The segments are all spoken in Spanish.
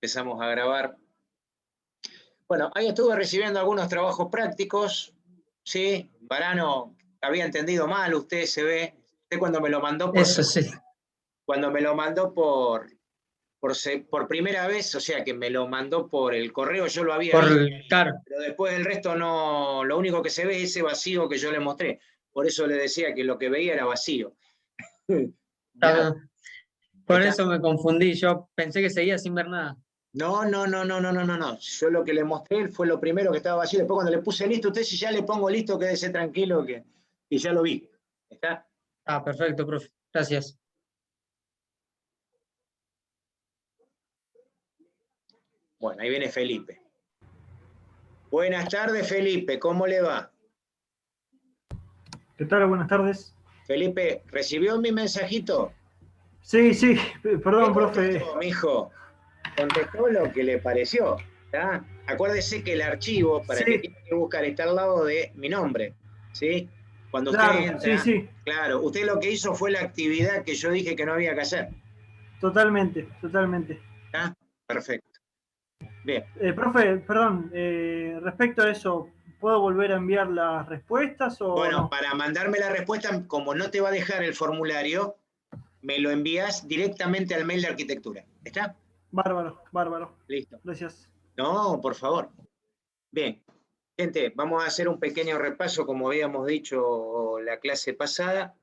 empezamos a grabar. Bueno, ahí estuve recibiendo algunos trabajos prácticos, ¿sí? Varano había entendido mal, usted se ve, usted cuando me lo mandó por, Eso sí. cuando me lo mandó por primera vez, o sea que me lo mandó por el correo, yo lo había visto, Claro. pero después del resto no, lo único que se ve es ese vacío que yo le mostré. Por eso le decía que lo que veía era vacío. Está, por Está. eso me confundí, yo pensé que seguía sin ver nada. No. Yo lo que le mostré fue lo primero que estaba vacío. Después cuando le puse listo, usted si ya le pongo listo, quédese tranquilo que ya lo vi. ¿Está? Ah, perfecto, profe. Gracias. Bueno, ahí viene Felipe. Buenas tardes, Felipe. ¿Cómo le va? ¿Qué tal? Buenas tardes. Felipe, ¿recibió mi mensajito? Sí, perdón, ¿Qué contestó, profe. mijo? Contestó lo que le pareció. ¿Está? Acuérdese que el archivo, para que Sí, tiene que buscar, está al lado de mi nombre. ¿Sí? Cuando usted claro, entra, sí. claro, usted lo que hizo fue la actividad que yo dije que no había que hacer. Totalmente. ¿Está? Perfecto. Bien. Profe, perdón, respecto a eso, ¿puedo volver a enviar las respuestas o Bueno, no? para mandarme la respuesta, como no te va a dejar el formulario, me lo envías directamente al mail de arquitectura. ¿Está? Bárbaro. Listo. Gracias. No, por favor. Bien. Gente, vamos a hacer un pequeño repaso, como habíamos dicho la clase pasada.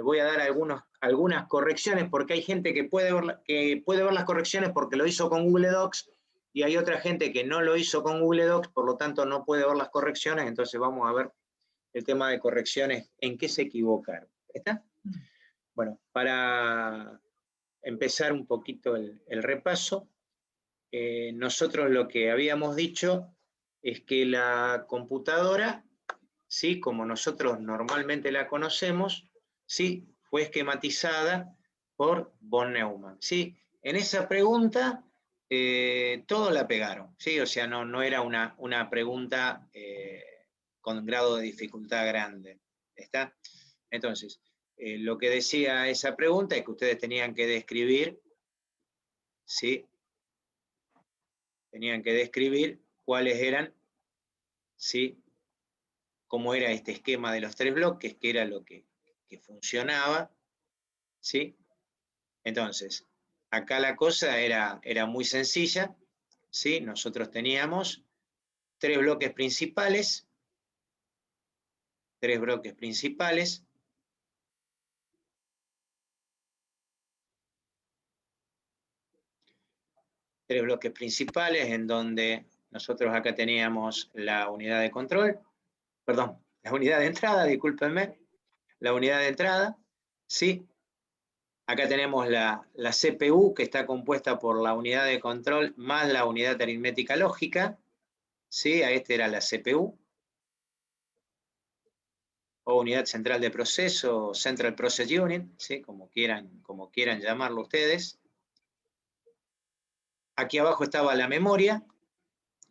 Voy a dar algunas correcciones, porque hay gente que puede ver las correcciones porque lo hizo con Google Docs, y hay otra gente que no lo hizo con Google Docs, por lo tanto no puede ver las correcciones. Entonces vamos a ver el tema de correcciones, en qué se equivocaron. ¿Está? Bueno, para empezar un poquito el repaso, nosotros lo que habíamos dicho es que la computadora, ¿sí?, como nosotros normalmente la conocemos, ¿sí?, fue esquematizada por von Neumann. ¿Sí? En esa pregunta todos la pegaron, ¿sí? O sea, no era una pregunta con grado de dificultad grande. ¿Está? Entonces, lo que decía esa pregunta es que ustedes tenían que describir, ¿sí?, tenían que describir cuáles eran, ¿sí?, cómo era este esquema de los 3 bloques, que era lo que funcionaba, ¿sí? Entonces, acá la cosa era muy sencilla, ¿sí? Nosotros teníamos 3 bloques principales, 3 bloques principales, en donde nosotros acá teníamos la unidad de control, perdón, la unidad de entrada, discúlpenme, la unidad de entrada, ¿sí? Acá tenemos la CPU, que está compuesta por la unidad de control más la unidad aritmética lógica, ¿sí? A este era la CPU, o unidad central de proceso, o Central Process Unit, ¿sí?, como quieran llamarlo ustedes. Aquí abajo estaba la memoria,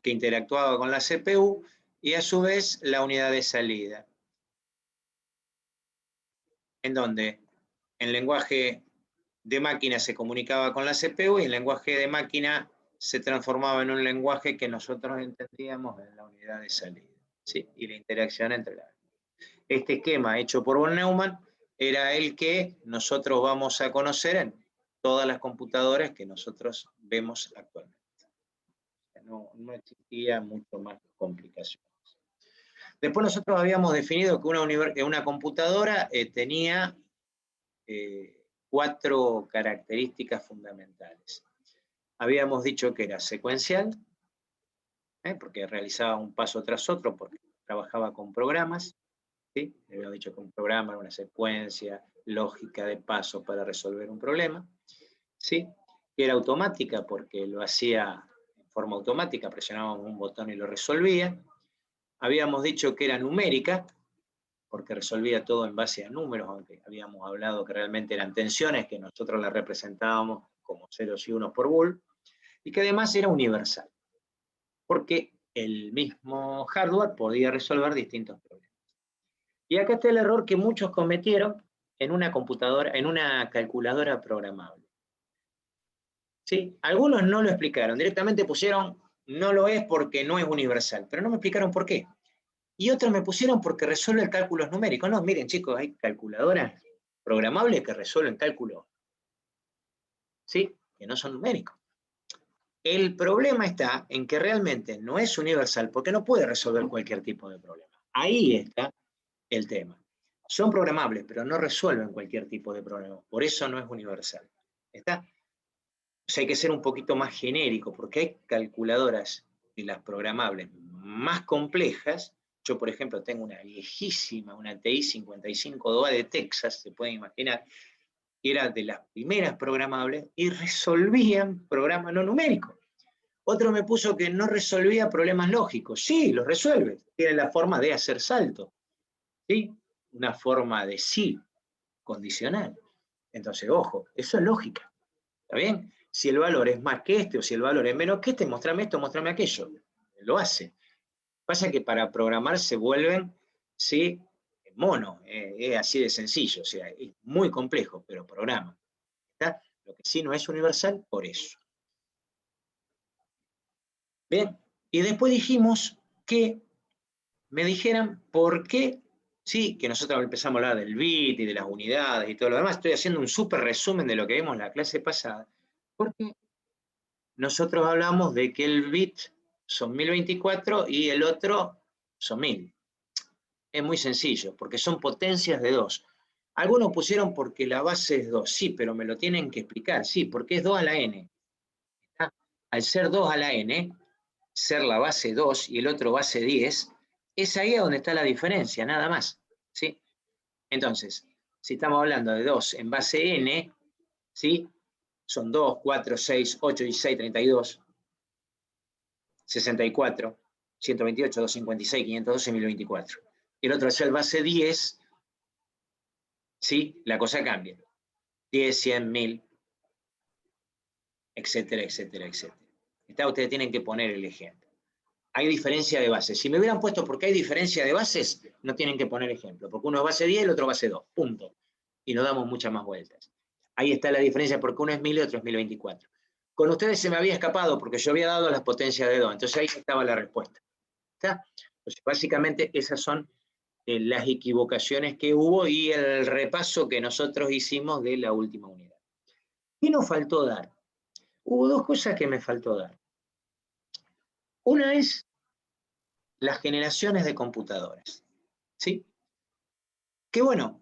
que interactuaba con la CPU, y a su vez la unidad de salida, en donde en lenguaje de máquina se comunicaba con la CPU, y el lenguaje de máquina se transformaba en un lenguaje que nosotros entendíamos en la unidad de salida, ¿sí?, y la interacción entre las. Este esquema hecho por von Neumann era el que nosotros vamos a conocer en todas las computadoras que nosotros vemos actualmente. No existía mucho más complicación. Después nosotros habíamos definido que una computadora tenía 4 características fundamentales. Habíamos dicho que era secuencial, porque realizaba un paso tras otro, porque trabajaba con programas, ¿sí? Habíamos dicho que un programa era una secuencia lógica de pasos para resolver un problema, ¿sí? Que era automática, porque lo hacía en forma automática, presionábamos un botón y lo resolvía. Habíamos dicho que era numérica, porque resolvía todo en base a números, aunque habíamos hablado que realmente eran tensiones, que nosotros las representábamos como ceros y unos por bool, y que además era universal, porque el mismo hardware podía resolver distintos problemas. Y acá está el error que muchos cometieron en una computadora, en una calculadora programable. ¿Sí? Algunos no lo explicaron, directamente pusieron, no lo es porque no es universal, pero no me explicaron por qué. Y otros me pusieron porque resuelve cálculos numéricos. No, miren chicos, hay calculadoras programables que resuelven cálculos, ¿sí? Que no son numéricos. El problema está en que realmente no es universal porque no puede resolver cualquier tipo de problema. Ahí está el tema. Son programables, pero no resuelven cualquier tipo de problema. Por eso no es universal. ¿Está? O sea, hay que ser un poquito más genérico, porque hay calculadoras de las programables más complejas. Yo, por ejemplo, tengo una viejísima, una TI 55 de Texas, se pueden imaginar, que era de las primeras programables y resolvían programas no numéricos. Otro me puso que no resolvía problemas lógicos. Sí, los resuelve. Tiene la forma de hacer salto. ¿Sí? Una forma de sí condicional. Entonces, ojo, eso es lógica. ¿Está bien? Si el valor es más que este o si el valor es menos que este, mostrame esto, mostrame aquello. Lo hace. Pasa que para programar se vuelven, ¿sí? Mono. Es así de sencillo. O sea, es muy complejo, pero programa. ¿Está? Lo que sí no es universal, por eso. Bien. Y después dijimos que me dijeran por qué, sí, que nosotros empezamos a hablar del bit y de las unidades y todo lo demás. Estoy haciendo un súper resumen de lo que vimos en la clase pasada, porque nosotros hablamos de que el bit son 1024 y el otro son 1000. Es muy sencillo, porque son potencias de 2. Algunos pusieron porque la base es 2, sí, pero me lo tienen que explicar, sí, porque es 2 a la n. Al ser 2 a la n, ser la base 2 y el otro base 10, es ahí donde está la diferencia, nada más. ¿Sí? Entonces, si estamos hablando de 2 en base n, ¿sí? Son 2, 4, 6, 8, 16, 32, 64, 128, 256, 512, 1024. Y el otro es el base 10, ¿sí? La cosa cambia. 10, 100, 1000, etcétera, etcétera, etcétera. Ustedes tienen que poner el ejemplo. Hay diferencia de bases. Si me hubieran puesto porque hay diferencia de bases, no tienen que poner ejemplo, porque uno es base 10 y el otro base 2, punto. Y no damos muchas más vueltas. Ahí está la diferencia, porque uno es 1000 y otro es 1024. Con ustedes se me había escapado porque yo había dado las potencias de 2, entonces ahí estaba la respuesta. ¿Está? Entonces, básicamente esas son las equivocaciones que hubo y el repaso que nosotros hicimos de la última unidad. ¿Qué nos faltó dar? Hubo dos cosas que me faltó dar. Una es las generaciones de computadoras. ¿Sí? Que bueno,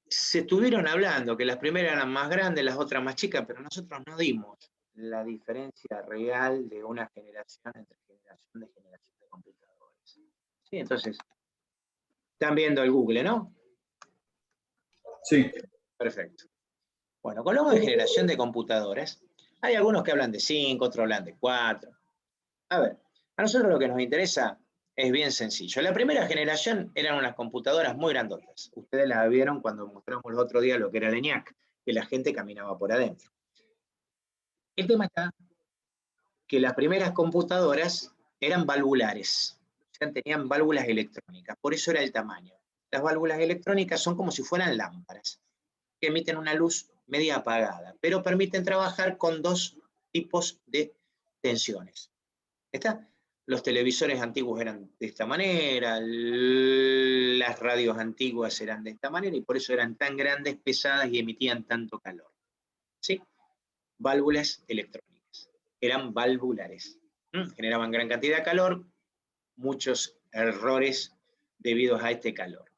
se estuvieron hablando que las primeras eran más grandes, las otras más chicas, pero nosotros no dimos la diferencia real de una generación entre generación de computadores. ¿Sí? Entonces, están viendo el Google, ¿no? Sí. Perfecto. Bueno, con lo de generación de computadoras, hay algunos que hablan de 5, otros hablan de 4. A ver, a nosotros lo que nos interesa es bien sencillo. La primera generación eran unas computadoras muy grandotas. Ustedes las vieron cuando mostramos el otro día lo que era el ENIAC, que la gente caminaba por adentro. El tema está que las primeras computadoras eran valvulares, o sea, tenían válvulas electrónicas, por eso era el tamaño. Las válvulas electrónicas son como si fueran lámparas, que emiten una luz media apagada, pero permiten trabajar con dos tipos de tensiones. ¿Está? Los televisores antiguos eran de esta manera, las radios antiguas eran de esta manera y por eso eran tan grandes, pesadas y emitían tanto calor. ¿Sí? Válvulas electrónicas. Eran valvulares. Generaban gran cantidad de calor, muchos errores debidos a este calor.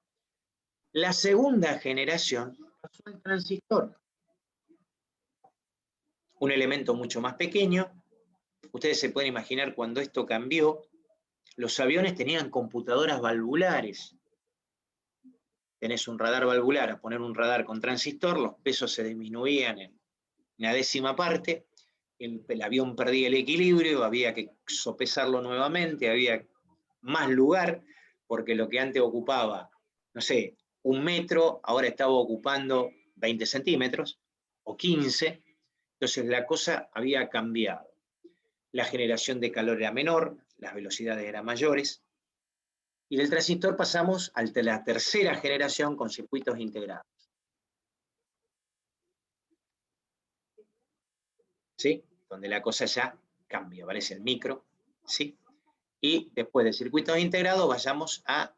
La segunda generación pasó al transistor. Un elemento mucho más pequeño. Ustedes se pueden imaginar cuando esto cambió, los aviones tenían computadoras valvulares. Tenés un radar valvular, a poner un radar con transistor, los pesos se disminuían en una décima parte, el avión perdía el equilibrio, había que sopesarlo nuevamente, había más lugar, porque lo que antes ocupaba, no sé, 1 metro, ahora estaba ocupando 20 centímetros o 15, entonces la cosa había cambiado. La generación de calor era menor, las velocidades eran mayores, y del transistor pasamos a la tercera generación con circuitos integrados. ¿Sí? donde la cosa ya cambia, aparece el micro, ¿sí? Y después de circuitos integrados vayamos a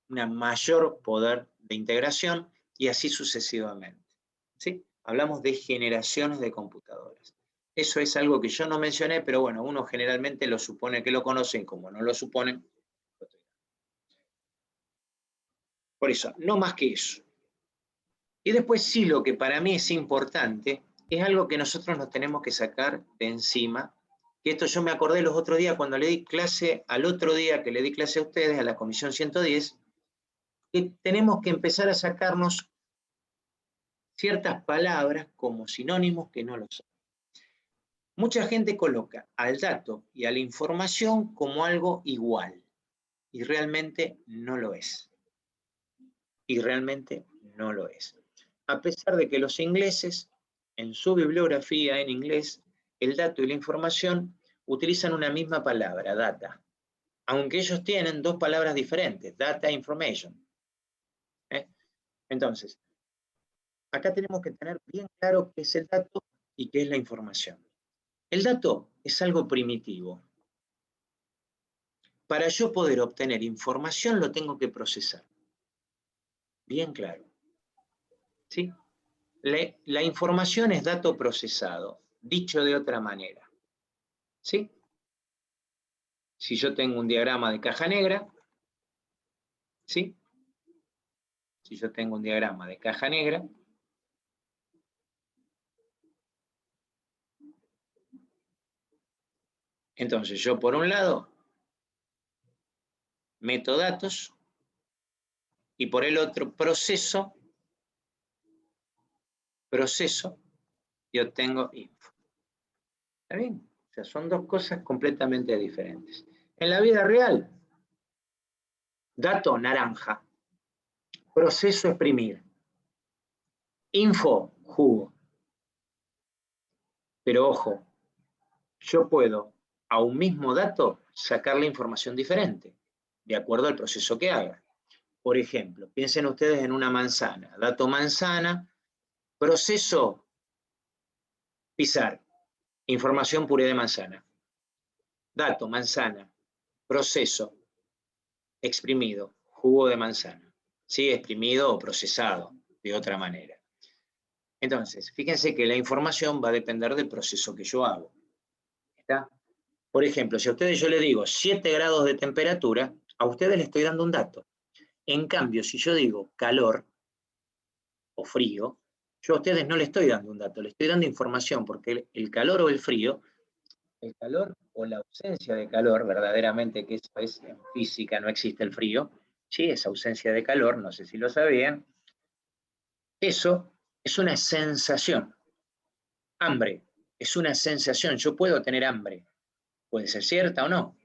un mayor poder de integración y así sucesivamente, ¿sí? Hablamos de generaciones de computadoras. Eso es algo que yo no mencioné, pero bueno, uno generalmente lo supone que lo conocen, como no lo suponen. Por eso, no más que eso. Y después sí, lo que para mí es importante, es algo que nosotros nos tenemos que sacar de encima, que esto yo me acordé los otros días cuando le di clase, al otro día que le di clase a ustedes, a la Comisión 110, que tenemos que empezar a sacarnos ciertas palabras como sinónimos que no lo son. Mucha gente coloca al dato y a la información como algo igual, y realmente no lo es. Y realmente no lo es. A pesar de que los ingleses, en su bibliografía en inglés, el dato y la información utilizan una misma palabra, data, aunque ellos tienen dos palabras diferentes, data e information. Entonces, acá tenemos que tener bien claro qué es el dato y qué es la información. El dato es algo primitivo. Para yo poder obtener información lo tengo que procesar. Bien claro. ¿Sí? La información es dato procesado, dicho de otra manera. ¿Sí? Si yo tengo un diagrama de caja negra, ¿sí? Si yo tengo un diagrama de caja negra, entonces yo por un lado meto datos y por el otro proceso y obtengo info. ¿Está bien? O sea, son dos cosas completamente diferentes. En la vida real, dato naranja, proceso exprimir, info jugo. Pero ojo, yo puedo a un mismo dato sacarle información diferente, de acuerdo al proceso que haga. Por ejemplo, piensen ustedes en una manzana, dato manzana, proceso pisar, información puré de manzana. Dato manzana, proceso exprimido, jugo de manzana. ¿Sí? Exprimido o procesado de otra manera. Entonces, fíjense que la información va a depender del proceso que yo hago. ¿Está? Por ejemplo, si a ustedes yo les digo 7 grados de temperatura, a ustedes les estoy dando un dato. En cambio, si yo digo calor o frío, yo a ustedes no les estoy dando un dato, les estoy dando información, porque el calor o el frío, el calor o la ausencia de calor, verdaderamente que eso es en física, no existe el frío, sí, es ausencia de calor, no sé si lo sabían, eso es una sensación. Hambre es una sensación, yo puedo tener hambre, puede ser cierta o no.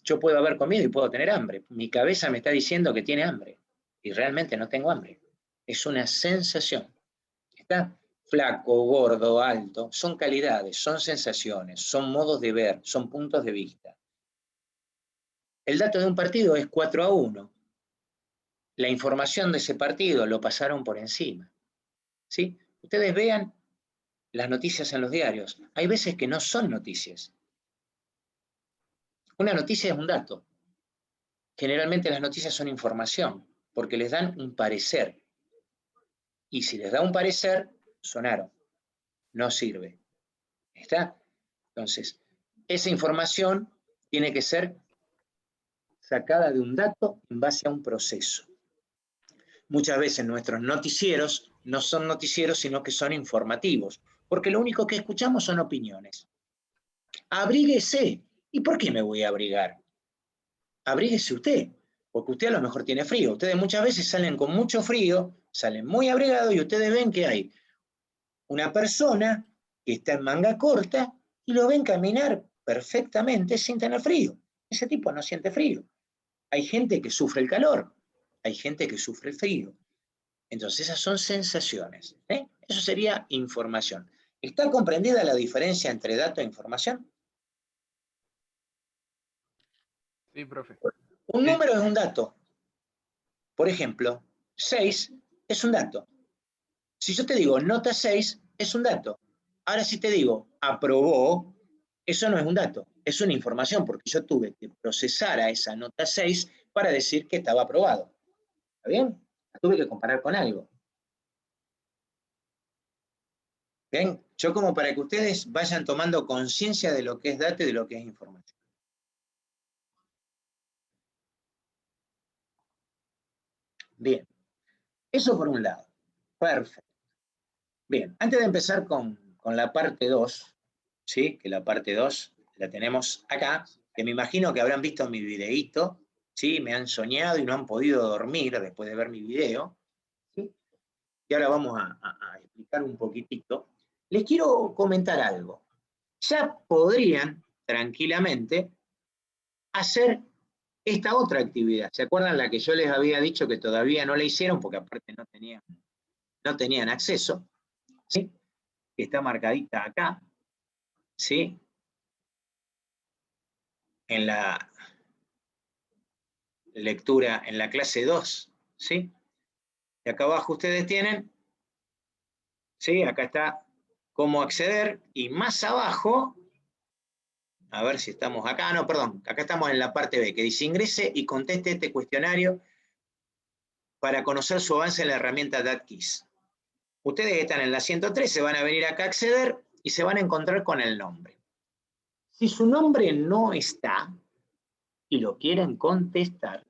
Yo puedo haber comido y puedo tener hambre. Mi cabeza me está diciendo que tiene hambre y realmente no tengo hambre. Es una sensación. ¿Está? Flaco, gordo, alto, son calidades, son sensaciones, son modos de ver, son puntos de vista. El dato de un partido es 4-1. La información de ese partido lo pasaron por encima. ¿Sí? Ustedes vean las noticias en los diarios. Hay veces que no son noticias. Una noticia es un dato. Generalmente las noticias son información, porque les dan un parecer. Y si les da un parecer, sonaron. No sirve. ¿Está? Entonces, esa información tiene que ser sacada de un dato en base a un proceso. Muchas veces nuestros noticieros no son noticieros, sino que son informativos, porque lo único que escuchamos son opiniones. Abríguese. ¿Y por qué me voy a abrigar? Abríguese usted, porque usted a lo mejor tiene frío. Ustedes muchas veces salen con mucho frío, salen muy abrigados y ustedes ven que hay una persona que está en manga corta y lo ven caminar perfectamente sin tener frío. Ese tipo no siente frío. Hay gente que sufre el calor, hay gente que sufre el frío. Entonces esas son sensaciones. Eso sería información. ¿Está comprendida la diferencia entre dato e información? Sí, profe. Un número es un dato. Por ejemplo, 6 es un dato. Si yo te digo nota 6, es un dato. Ahora si te digo, aprobó, eso no es un dato, es una información, porque yo tuve que procesar a esa nota 6 para decir que estaba aprobado. ¿Está bien? La tuve que comparar con algo. ¿Bien? Yo como para que ustedes vayan tomando conciencia de lo que es dato y de lo que es información. Bien. Eso por un lado. Perfecto. Bien, antes de empezar con la parte 2, ¿sí? Que la parte 2 la tenemos acá, que me imagino que habrán visto mi videíto, ¿sí? Me han soñado y no han podido dormir después de ver mi video, ¿sí? Y ahora vamos a explicar un poquitito. Les quiero comentar algo. Ya podrían tranquilamente hacer esta otra actividad. ¿Se acuerdan la que yo les había dicho que todavía no la hicieron porque aparte no tenían acceso? ¿Sí? Que está marcadita acá, ¿sí? En la lectura, en la clase 2, ¿sí? Y acá abajo ustedes tienen, ¿sí? Acá está cómo acceder, y más abajo, a ver si estamos acá, no, perdón, acá estamos en la parte B, que dice ingrese y conteste este cuestionario para conocer su avance en la herramienta DATKIS. Ustedes están en la 103, se van a venir acá a acceder y se van a encontrar con el nombre. Si su nombre no está y lo quieren contestar,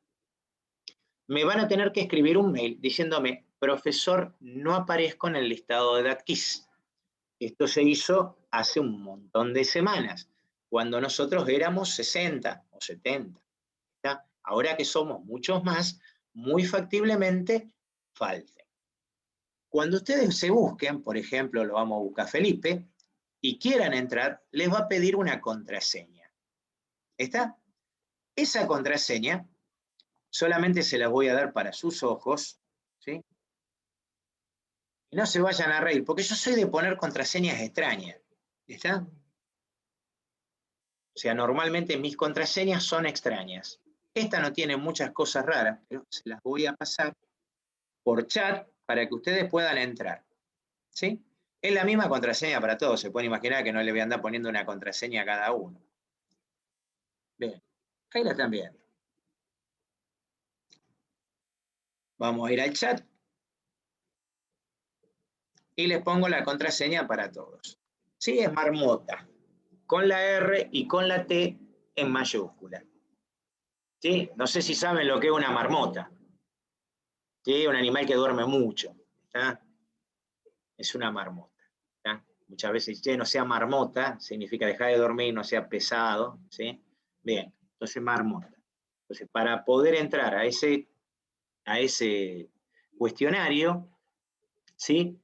me van a tener que escribir un mail diciéndome, profesor, no aparezco en el listado de DATKIS. Esto se hizo hace un montón de semanas, cuando nosotros éramos 60 o 70. ¿Está? Ahora que somos muchos más, muy factiblemente falte. Cuando ustedes se busquen, por ejemplo, lo vamos a buscar Felipe, y quieran entrar, les va a pedir una contraseña. ¿Está? Esa contraseña solamente se las voy a dar para sus ojos, ¿sí? Y no se vayan a reír, porque yo soy de poner contraseñas extrañas. ¿Está? O sea, normalmente mis contraseñas son extrañas. Esta no tiene muchas cosas raras, pero se las voy a pasar por chat para que ustedes puedan entrar. ¿Sí? Es la misma contraseña para todos. Se pueden imaginar que no le voy a andar poniendo una contraseña a cada uno. Bien, ahí la están viendo. Vamos a ir al chat y les pongo la contraseña para todos. Sí, es marmota, con la R y con la T en mayúscula. ¿Sí? No sé si saben lo que es una marmota. ¿Sí? Un animal que duerme mucho. ¿Está? Es una marmota. ¿Está? Muchas veces, no sea marmota, significa dejar de dormir, no sea pesado. ¿Sí? Bien, entonces marmota. Entonces, para poder entrar a ese cuestionario, ¿sí?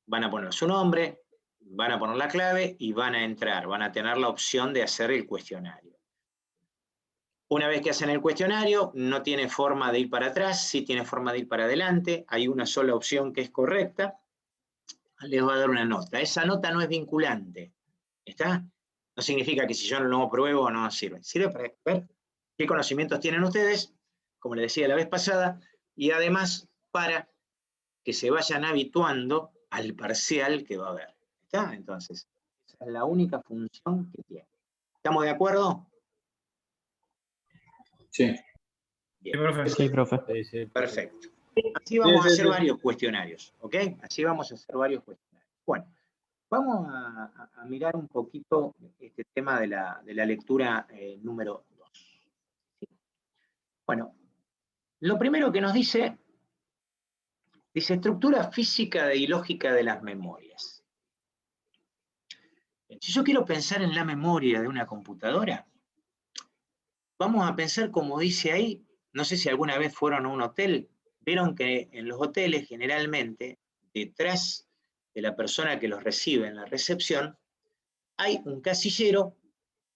Van a poner su nombre, van a poner la clave y van a entrar, van a tener la opción de hacer el cuestionario. Una vez que hacen el cuestionario, no tiene forma de ir para atrás, sí tiene forma de ir para adelante, hay una sola opción que es correcta, les va a dar una nota. Esa nota no es vinculante, ¿está? No significa que si yo no lo pruebo no sirve. Sirve para ver qué conocimientos tienen ustedes, como les decía la vez pasada, y además para que se vayan habituando al parcial que va a haber. ¿Está? Entonces, esa es la única función que tiene. ¿Estamos de acuerdo? Sí. Bien. Sí, profe. Perfecto. Así vamos a hacer varios cuestionarios, ¿ok? Así vamos a hacer varios cuestionarios. Bueno, vamos a mirar un poquito este tema de la lectura número 2. Bueno, lo primero que nos dice estructura física y lógica de las memorias. Si yo quiero pensar en la memoria de una computadora, vamos a pensar como dice ahí, no sé si alguna vez fueron a un hotel, vieron que en los hoteles generalmente, detrás de la persona que los recibe en la recepción, hay un casillero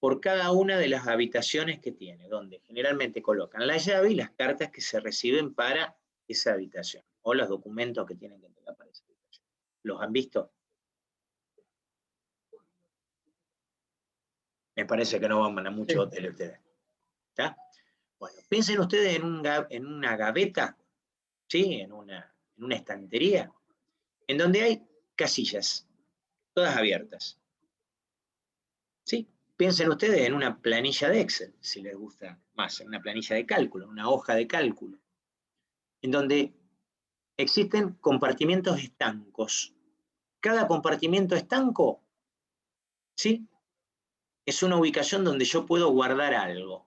por cada una de las habitaciones que tiene, donde generalmente colocan la llave y las cartas que se reciben para esa habitación, o los documentos que tienen que entregar para esa habitación. ¿Los han visto? Me parece que no van a muchos hoteles ustedes. ¿Está? Bueno, piensen ustedes en una gaveta, ¿sí? En una estantería, en donde hay casillas. todas abiertas. ¿Sí? Piensen ustedes en una planilla de Excel, si les gusta más, en una planilla de cálculo, una hoja de cálculo, en donde existen compartimientos estancos. Cada compartimiento estanco, ¿sí?, es una ubicación donde yo puedo guardar algo.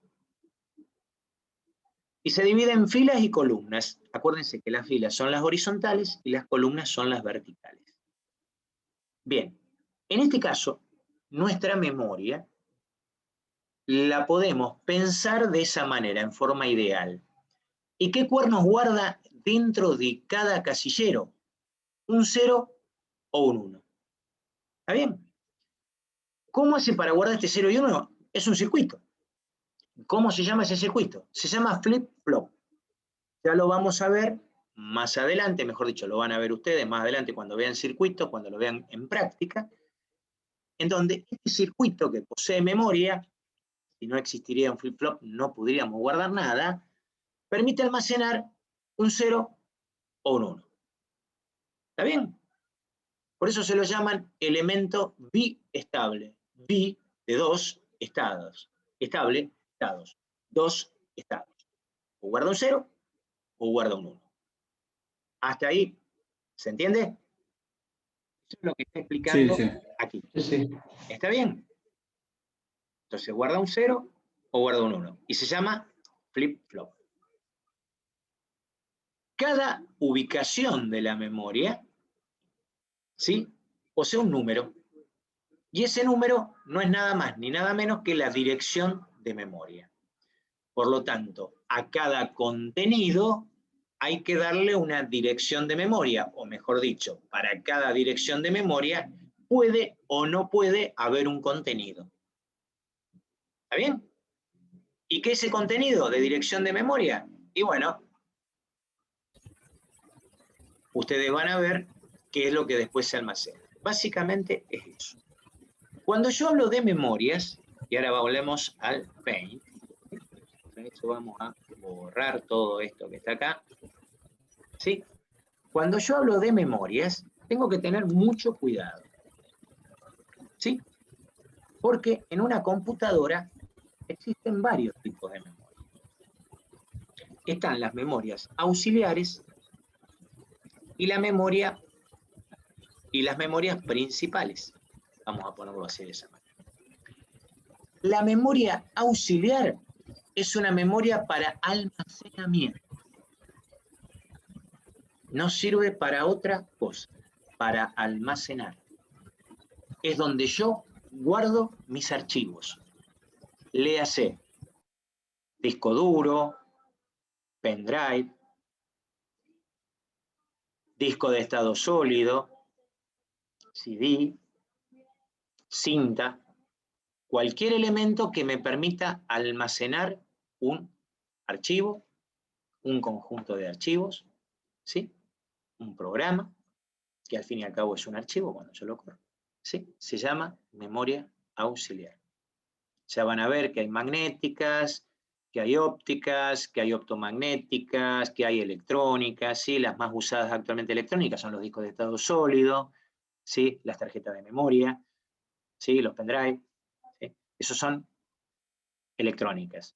Y se divide en filas y columnas. Acuérdense que las filas son las horizontales y las columnas son las verticales. Bien, en este caso, nuestra memoria la podemos pensar de esa manera, en forma ideal. ¿Y qué cuernos guarda dentro de cada casillero? ¿Un 0 o un 1? ¿Está bien? ¿Cómo hace para guardar este 0 y 1? Es un circuito. ¿Cómo se llama ese circuito? Se llama flip-flop. Ya lo vamos a ver más adelante, mejor dicho, lo van a ver ustedes más adelante cuando vean circuito, cuando lo vean en práctica, en donde este circuito que posee memoria, si no existiría un flip-flop no podríamos guardar nada, permite almacenar un 0 o un 1. ¿Está bien? Por eso se lo llaman elemento biestable. Bi de dos estados. Estable, estados. Dos estados. O guarda un 0 o guarda un 1. ¿Hasta ahí se entiende? Eso es lo que está explicando aquí. Sí. ¿Está bien? Entonces guarda un 0 o guarda un 1. Y se llama flip-flop. Cada ubicación de la memoria, ¿sí?, posee un número. Y ese número no es nada más ni nada menos que la dirección de memoria. Por lo tanto, a cada contenido hay que darle una dirección de memoria, o mejor dicho, para cada dirección de memoria puede o no puede haber un contenido. ¿Está bien? ¿Y qué es ese contenido de dirección de memoria? Y bueno, ustedes van a ver qué es lo que después se almacena. Básicamente es eso. Cuando yo hablo de memorias, y ahora volvemos al Paint, para eso vamos a borrar todo esto que está acá, ¿sí? Cuando yo hablo de memorias, tengo que tener mucho cuidado, ¿sí? Porque en una computadora existen varios tipos de memoria. Están las memorias auxiliares y las memorias principales. Vamos a ponerlo así de esa manera. La memoria auxiliar es una memoria para almacenamiento. No sirve para otra cosa, para almacenar. Es donde yo guardo mis archivos. Léase disco duro, pendrive, disco de estado sólido, CD, cinta, cualquier elemento que me permita almacenar un archivo, un conjunto de archivos, ¿sí?, un programa, que al fin y al cabo es un archivo cuando yo lo corro, ¿sí?, se llama memoria auxiliar. Ya van a ver que hay magnéticas, que hay ópticas, que hay optomagnéticas, que hay electrónicas, ¿sí? Las más usadas actualmente electrónicas son los discos de estado sólido, ¿sí?, las tarjetas de memoria, ¿sí?, los pendrive, ¿sí? Esos son electrónicas.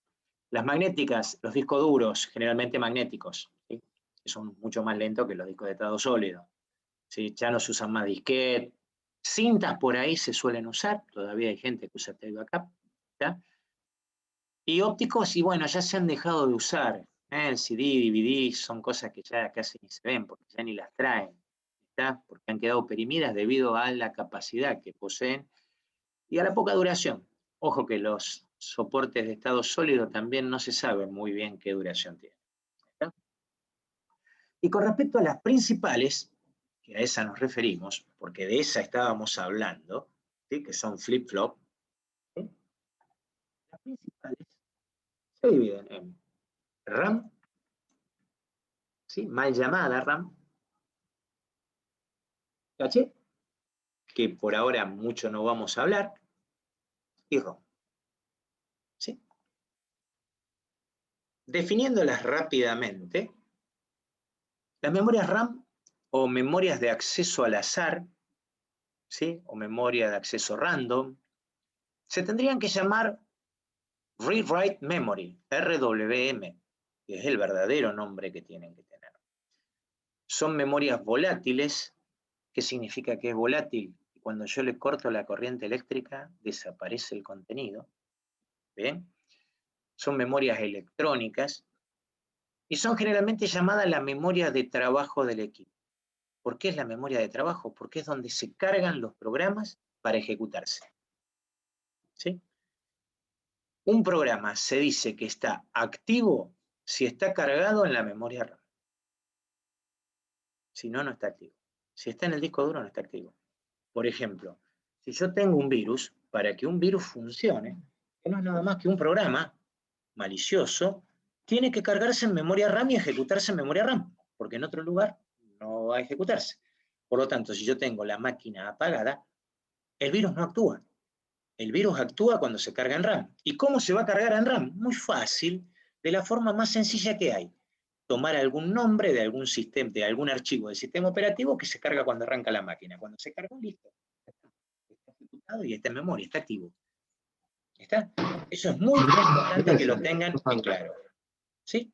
Las magnéticas, los discos duros, generalmente magnéticos, ¿sí?, que son mucho más lentos que los discos de estado sólido, ¿sí? Ya no se usan más disquetes, cintas por ahí se suelen usar, todavía hay gente que usa tape backup, ¿tá? Y ópticos, y bueno, ya se han dejado de usar, el CD, DVD, son cosas que ya casi ni se ven, porque ya ni las traen, ¿tá?, porque han quedado oprimidas debido a la capacidad que poseen y a la poca duración. Ojo que los soportes de estado sólido también no se sabe muy bien qué duración tienen, ¿tá? Y con respecto a las principales, que a esa nos referimos, porque de esa estábamos hablando, ¿sí?, que son flip-flop, ¿sí?, las principales se dividen en RAM, ¿sí?, mal llamada RAM, caché, que por ahora mucho no vamos a hablar, y ROM, ¿sí? Definiéndolas rápidamente, las memorias RAM o memorias de acceso al azar, ¿sí? O memoria de acceso random, se tendrían que llamar Read-Write Memory, RWM, que es el verdadero nombre que tienen que tener. Son memorias volátiles. ¿Qué significa que es volátil? Cuando yo le corto la corriente eléctrica, desaparece el contenido. ¿Bien? Son memorias electrónicas y son generalmente llamadas la memoria de trabajo del equipo. ¿Por qué es la memoria de trabajo? Porque es donde se cargan los programas para ejecutarse. ¿Sí? Un programa se dice que está activo si está cargado en la memoria RAM. Si no, no está activo. Si está en el disco duro, no está activo. Por ejemplo, si yo tengo un virus, para que un virus funcione, que no es nada más que un programa malicioso, tiene que cargarse en memoria RAM y ejecutarse en memoria RAM, porque en otro lugar no va a ejecutarse. Por lo tanto, si yo tengo la máquina apagada, el virus no actúa. El virus actúa cuando se carga en RAM. ¿Y cómo se va a cargar en RAM? Muy fácil, de la forma más sencilla que hay. Tomar algún nombre de algún sistema, de algún archivo del sistema operativo que se carga cuando arranca la máquina. Cuando se cargó, listo. Está ejecutado y está en memoria, está activo. ¿Está? Eso es muy importante que lo tengan en claro. ¿Sí?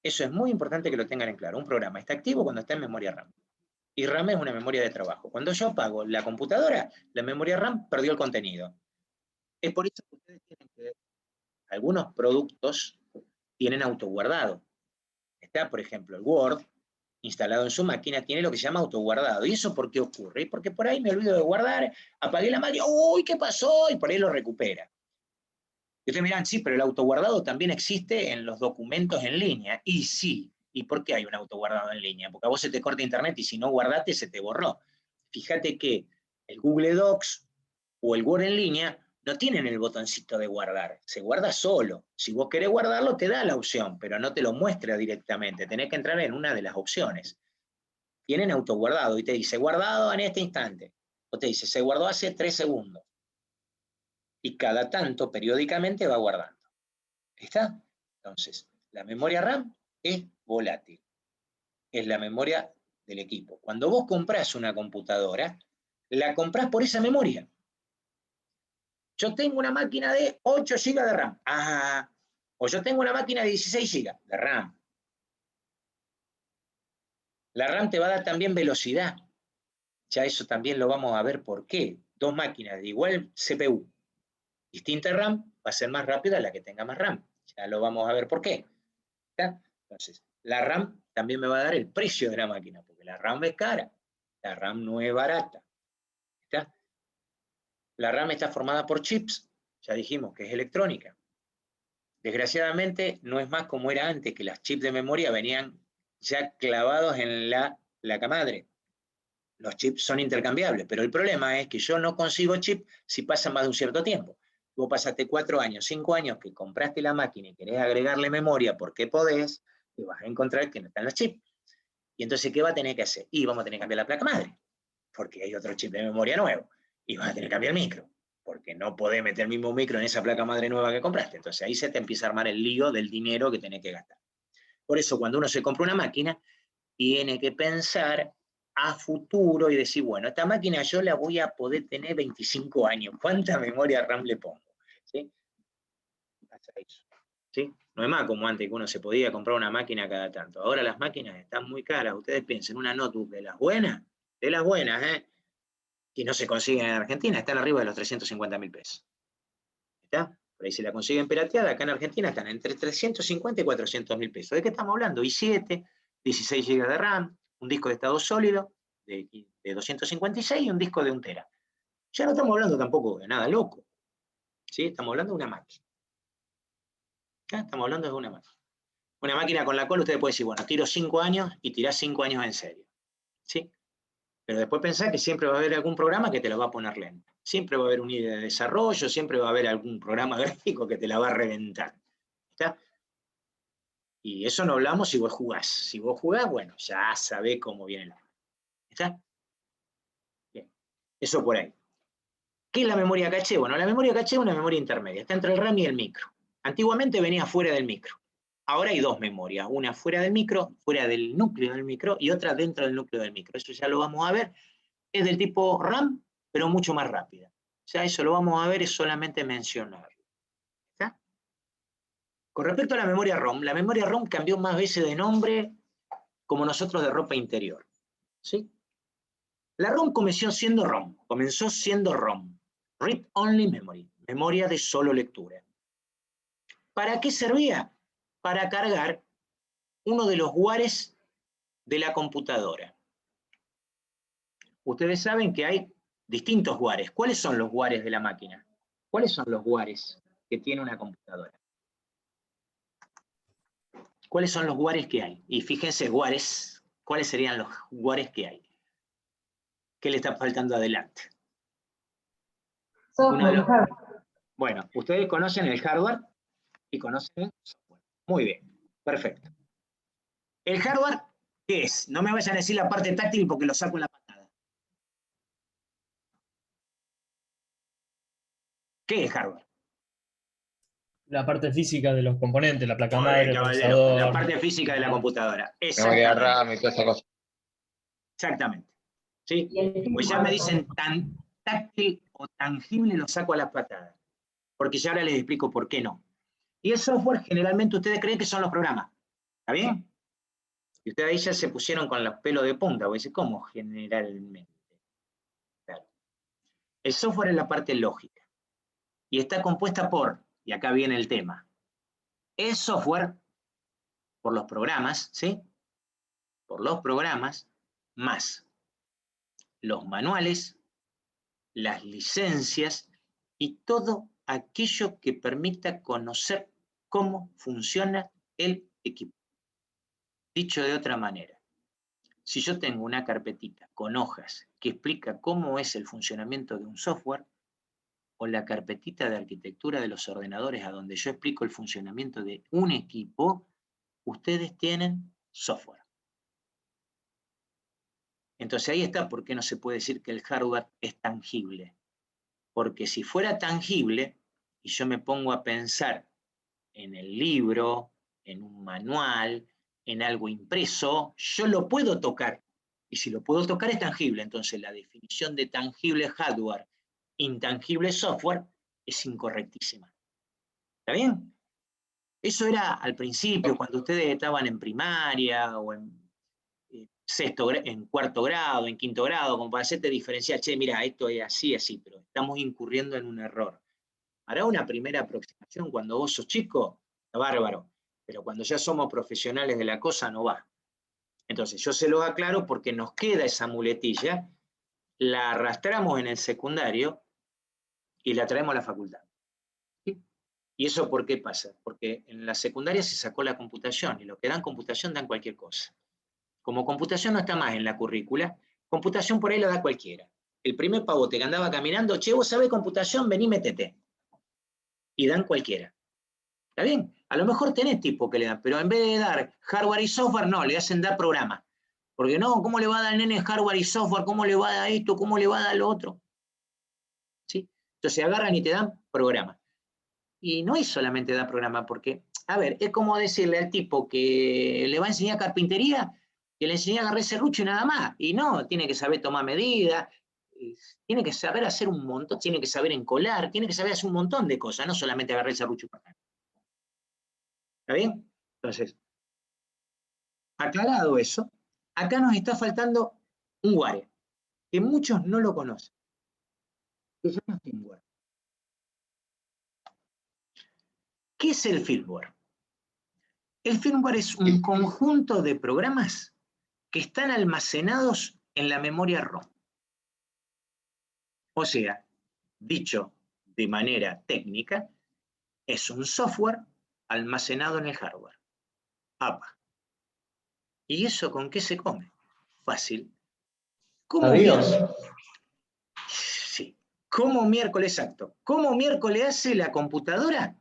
Eso es muy importante que lo tengan en claro. Un programa está activo cuando está en memoria RAM. Y RAM es una memoria de trabajo. Cuando yo apago la computadora, la memoria RAM perdió el contenido. Es por eso que ustedes tienen que ver. Algunos productos tienen autoguardado. Está, por ejemplo, el Word, instalado en su máquina, tiene lo que se llama autoguardado. ¿Y eso por qué ocurre? Porque por ahí me olvido de guardar, apagué la máquina, ¡uy, qué pasó! Y por ahí lo recupera. Y ustedes miran, sí, pero el autoguardado también existe en los documentos en línea. Y sí, ¿y por qué hay un autoguardado en línea? Porque a vos se te corta internet y si no guardaste, se te borró. Fíjate que el Google Docs o el Word en línea no tienen el botoncito de guardar, se guarda solo. Si vos querés guardarlo, te da la opción, pero no te lo muestra directamente, tenés que entrar en una de las opciones. Tienen autoguardado y te dice, guardado en este instante. O te dice, se guardó hace 3 segundos. Y cada tanto, periódicamente, va guardando. ¿Está? Entonces, la memoria RAM es volátil. Es la memoria del equipo. Cuando vos comprás una computadora, la comprás por esa memoria. Yo tengo una máquina de 8 GB de RAM. Ah, o yo tengo una máquina de 16 GB de RAM. La RAM te va a dar también velocidad. Ya eso también lo vamos a ver por qué. Dos máquinas de igual CPU, distinta RAM, va a ser más rápida la que tenga más RAM. Ya lo vamos a ver por qué. ¿Está? Entonces, la RAM también me va a dar el precio de la máquina, porque la RAM es cara. La RAM no es barata. ¿Está? La RAM está formada por chips. Ya dijimos que es electrónica. Desgraciadamente, no es más como era antes, que las chips de memoria venían ya clavados en la placa madre. Los chips son intercambiables, pero el problema es que yo no consigo chip si pasa más de un cierto tiempo. Vos pasaste 4 años, 5 años que compraste la máquina y querés agregarle memoria porque podés, y vas a encontrar que no están los chips. Y entonces, ¿qué va a tener que hacer? Y vamos a tener que cambiar la placa madre, porque hay otro chip de memoria nuevo. Y vas a tener que cambiar el micro, porque no podés meter el mismo micro en esa placa madre nueva que compraste. Entonces ahí se te empieza a armar el lío del dinero que tenés que gastar. Por eso cuando uno se compra una máquina, tiene que pensar a futuro y decir, bueno, esta máquina yo la voy a poder tener 25 años. ¿Cuánta memoria RAM le pongo? ¿Sí? ¿Sí? No es más como antes que uno se podía comprar una máquina cada tanto. Ahora las máquinas están muy caras. Ustedes piensen, una notebook de las buenas, y no se consiguen en Argentina, están arriba de los 350.000 pesos. ¿Está? Por ahí se la consiguen pirateada, acá en Argentina están entre 350 y 400.000 pesos. ¿De qué estamos hablando? i7, 16 GB de RAM, un disco de estado sólido de 256 y un disco de 1 tera. Ya no estamos hablando tampoco de nada loco. ¿Sí? Estamos hablando de una máquina. ¿Ya? Estamos hablando de una máquina. Una máquina con la cual usted puede decir, bueno, tiro 5 años y tirás 5 años en serio. ¿Sí? Pero después pensá que siempre va a haber algún programa que te lo va a poner lento. Siempre va a haber un IDE de desarrollo, siempre va a haber algún programa gráfico que te la va a reventar. ¿Está? Y eso no hablamos si vos jugás. Si vos jugás, bueno, ya sabés cómo viene la cosa. ¿Está? Bien. Eso por ahí. ¿Qué es la memoria caché? Bueno, la memoria caché es una memoria intermedia. Está entre el RAM y el micro. Antiguamente venía fuera del micro. Ahora hay dos memorias. Una fuera del micro, fuera del núcleo del micro, y otra dentro del núcleo del micro. Eso ya lo vamos a ver. Es del tipo RAM pero mucho más rápida. O sea, eso lo vamos a ver, es solamente mencionarlo. ¿Está? Con respecto a la memoria ROM cambió más veces de nombre como nosotros de ropa interior. ¿Sí? La ROM comenzó siendo ROM, Read Only Memory, memoria de solo lectura. ¿Para qué servía? Para cargar uno de los guares de la computadora. Ustedes saben que hay distintos guares. ¿Cuáles son los guares de la máquina? ¿Cuáles son los guares que tiene una computadora? ¿Cuáles son los guares que hay? Y fíjense, guares, ¿cuáles serían los guares que hay? ¿Qué le está faltando adelante? Bueno, ustedes conocen el hardware y conocen el software. Muy bien, perfecto. ¿El hardware qué es? No me vayan a decir la parte táctil porque lo saco en la patada. ¿Qué es hardware? La parte física de los componentes, la placa Muy madre, bien, el caballero, procesador. la parte física de la computadora. Memoria Exactamente. RAM y toda esa cosa. Exactamente. ¿Sí? Pues ya me dicen tan táctil o tangible, lo saco a las patadas. Porque ya ahora les explico por qué no. Y el software generalmente ustedes creen que son los programas. ¿Está bien? Y ustedes ahí ya se pusieron con los pelos de punta. Voy a decir, ¿cómo generalmente? Claro. El software es la parte lógica. Y está compuesta por, y acá viene el tema, el software, por los programas, ¿sí? Por los programas, más los manuales, las licencias y todo aquello que permita conocer cómo funciona el equipo. Dicho de otra manera, si yo tengo una carpetita con hojas que explica cómo es el funcionamiento de un software, o la carpetita de arquitectura de los ordenadores a donde yo explico el funcionamiento de un equipo, ustedes tienen software. Entonces ahí está por qué no se puede decir que el hardware es tangible. Porque si fuera tangible, y yo me pongo a pensar en el libro, en un manual, en algo impreso, yo lo puedo tocar. Y si lo puedo tocar es tangible. Entonces la definición de tangible hardware, intangible software, es incorrectísima. ¿Está bien? Eso era al principio, cuando ustedes estaban en primaria o en en cuarto grado, en quinto grado, como para hacerte diferenciar, che, mira, esto es así, así, pero estamos incurriendo en un error. Hará una primera aproximación cuando vos sos chico, bárbaro, pero cuando ya somos profesionales de la cosa no va. Entonces yo se lo aclaro porque nos queda esa muletilla, la arrastramos en el secundario y la traemos a la facultad. ¿Sí? ¿Y eso por qué pasa? Porque en la secundaria se sacó la computación y lo que dan computación dan cualquier cosa. Como computación no está más en la currícula, computación por ahí la da cualquiera. El primer pavote que andaba caminando, che, vos sabés computación, vení, métete. Y dan cualquiera. ¿Está bien? A lo mejor tenés tipo que le dan, pero en vez de dar hardware y software, no, le hacen dar programa. Porque no, ¿cómo le va a dar al nene hardware y software? ¿Cómo le va a dar esto? ¿Cómo le va a dar lo otro? ¿Sí? Entonces agarran y te dan programa. Y no es solamente dar programa, porque, a ver, es como decirle al tipo que le va a enseñar carpintería, que le enseña a agarrar serrucho y nada más. Y no, tiene que saber tomar medidas, tiene que saber hacer un montón, tiene que saber encolar, tiene que saber hacer un montón de cosas, no solamente agarrar el serrucho y pasar. ¿Está bien? Entonces, aclarado eso, acá nos está faltando un guare, que muchos no lo conocen, que se llama firmware. ¿Qué es el firmware? El firmware es un conjunto de programas que están almacenados en la memoria ROM. O sea, dicho de manera técnica, es un software almacenado en el hardware. APA. ¿Y eso con qué se come? Fácil. ¿Cómo miércoles? Sí. ¿Cómo miércoles, exacto? ¿Cómo miércoles hace la computadora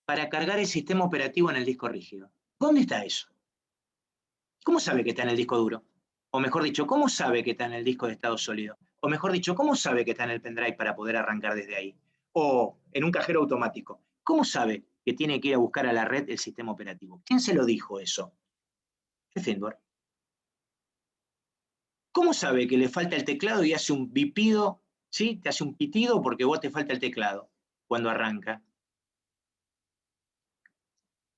para cargar el sistema operativo en el disco rígido? ¿Dónde está eso? ¿Cómo sabe que está en el disco duro? O mejor dicho, ¿cómo sabe que está en el disco de estado sólido? O mejor dicho, ¿cómo sabe que está en el pendrive para poder arrancar desde ahí? O en un cajero automático. ¿Cómo sabe que tiene que ir a buscar a la red el sistema operativo? ¿Quién se lo dijo eso? El firmware. ¿Cómo sabe que le falta el teclado y hace un bipido ¿sí? Te hace un pitido porque vos te falta el teclado cuando arranca.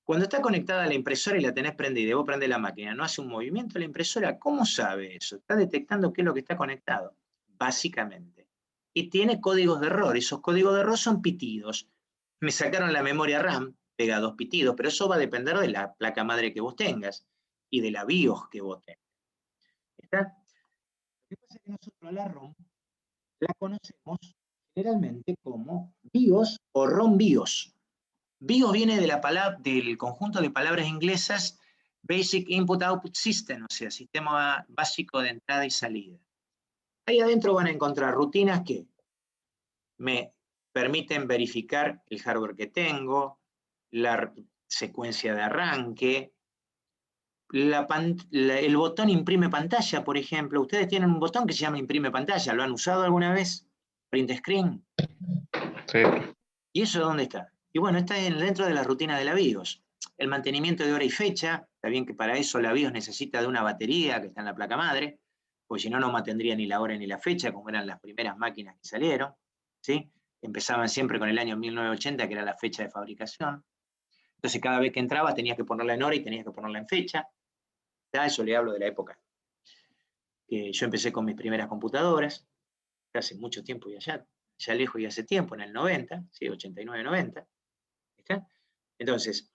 Cuando está conectada a la impresora y la tenés prendida y vos prendés la máquina, no hace un movimiento la impresora, ¿cómo sabe eso? Está detectando qué es lo que está conectado, básicamente. Y tiene códigos de error, esos códigos de error son pitidos. Me sacaron la memoria RAM, pega 2 pitidos, pero eso va a depender de la placa madre que vos tengas y de la BIOS que vos tengas. ¿Está? Lo que pasa es que nosotros a la ROM la conocemos generalmente como BIOS o ROM BIOS. BIOS viene de del conjunto de palabras inglesas Basic Input Output System, o sea, sistema básico de entrada y salida. Ahí adentro van a encontrar rutinas que me permiten verificar el hardware que tengo, la secuencia de arranque, el botón imprime pantalla, por ejemplo. Ustedes tienen un botón que se llama imprime pantalla, ¿lo han usado alguna vez? Print screen. Sí. ¿Y eso dónde está? Y bueno, está dentro de la rutina de la BIOS. El mantenimiento de hora y fecha, está bien que para eso la BIOS necesita de una batería que está en la placa madre, porque si no, no mantendría ni la hora ni la fecha, como eran las primeras máquinas que salieron, ¿sí? Empezaban siempre con el año 1980, que era la fecha de fabricación. Entonces, cada vez que entraba tenías que ponerla en hora y tenías que ponerla en fecha. Ya eso le hablo de la época que yo empecé con mis primeras computadoras, hace mucho tiempo y allá lejos y hace tiempo, en el 90, ¿sí? 89, 90. ¿Está? Entonces,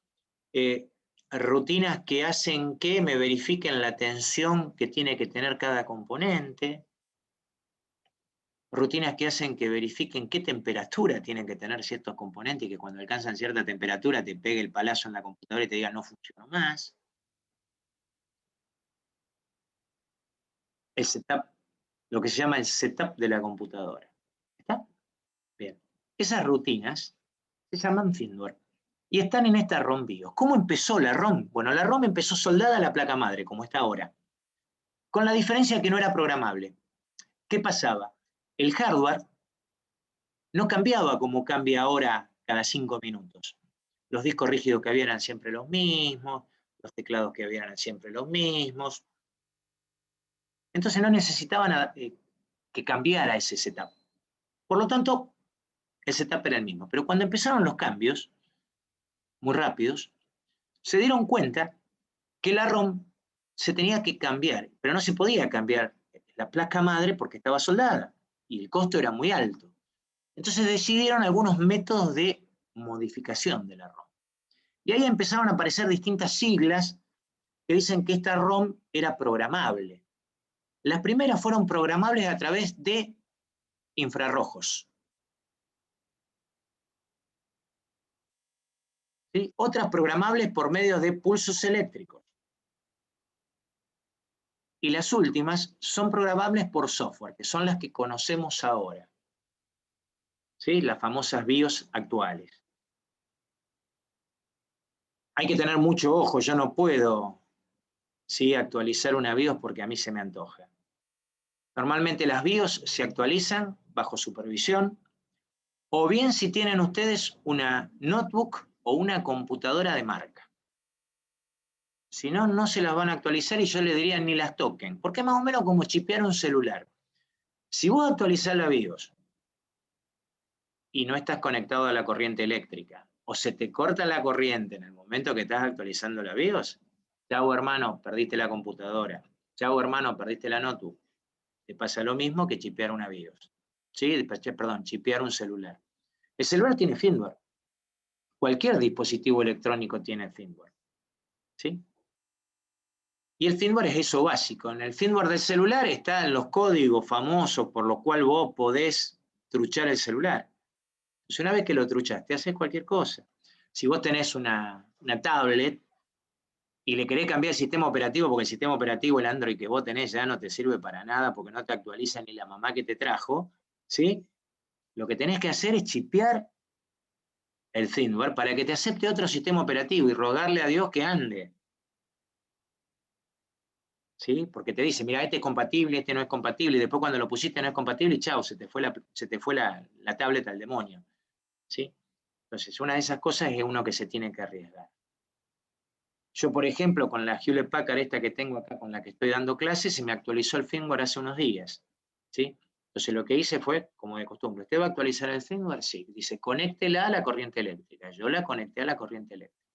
rutinas que hacen que me verifiquen la tensión que tiene que tener cada componente, rutinas que hacen que verifiquen qué temperatura tienen que tener ciertos componentes y que cuando alcanzan cierta temperatura te pegue el palazo en la computadora y te diga no funciona más. El setup, lo que se llama el setup de la computadora. ¿Está? Bien. Esas rutinas se llaman firmware y están en esta ROM BIOS. ¿Cómo empezó la ROM? Bueno, la ROM empezó soldada a la placa madre, como está ahora, con la diferencia que no era programable. ¿Qué pasaba? El hardware no cambiaba como cambia ahora cada 5 minutos. Los discos rígidos que había eran siempre los mismos, los teclados que había eran siempre los mismos. Entonces no necesitaban que cambiara ese setup. Por lo tanto, el setup era el mismo. Pero cuando empezaron los cambios, muy rápidos, se dieron cuenta que la ROM se tenía que cambiar, pero no se podía cambiar la placa madre porque estaba soldada y el costo era muy alto. Entonces decidieron algunos métodos de modificación de la ROM. Y ahí empezaron a aparecer distintas siglas que dicen que esta ROM era programable. Las primeras fueron programables a través de infrarrojos. ¿Sí? Otras programables por medio de pulsos eléctricos. Y las últimas son programables por software, que son las que conocemos ahora. ¿Sí? Las famosas BIOS actuales. Hay que tener mucho ojo, yo no puedo, ¿sí?, actualizar una BIOS porque a mí se me antoja. Normalmente las BIOS se actualizan bajo supervisión, o bien si tienen ustedes una notebook o una computadora de marca. Si no, no se las van a actualizar y yo les diría ni las toquen, porque es más o menos como chipear un celular. Si vos actualizás la BIOS y no estás conectado a la corriente eléctrica, o se te corta la corriente en el momento que estás actualizando la BIOS, chau hermano, perdiste la computadora. Chau hermano, perdiste la notebook. Te pasa lo mismo que chipear una BIOS. ¿Sí? Perdón, chipear un celular. El celular tiene firmware. Cualquier dispositivo electrónico tiene firmware. ¿Sí? Y el firmware es eso básico. En el firmware del celular están los códigos famosos por los cuales vos podés truchar el celular. Entonces, una vez que lo truchaste, haces cualquier cosa. Si vos tenés una tablet y le querés cambiar el sistema operativo porque el sistema operativo, el Android que vos tenés, ya no te sirve para nada porque no te actualiza ni la mamá que te trajo, ¿sí? Lo que tenés que hacer es chipear el firmware para que te acepte otro sistema operativo y rogarle a Dios que ande. ¿Sí? Porque te dice, mira, este es compatible, este no es compatible, y después cuando lo pusiste no es compatible y chao, se te fue la tablet al demonio. ¿Sí? Entonces, una de esas cosas es uno que se tiene que arriesgar. Yo, por ejemplo, con la Hewlett Packard esta que tengo acá, con la que estoy dando clases, se me actualizó el firmware hace unos días. ¿Sí? Entonces lo que hice fue, como de costumbre, ¿usted va a actualizar el firmware? Sí. Dice, conéctela a la corriente eléctrica. Yo la conecté a la corriente eléctrica.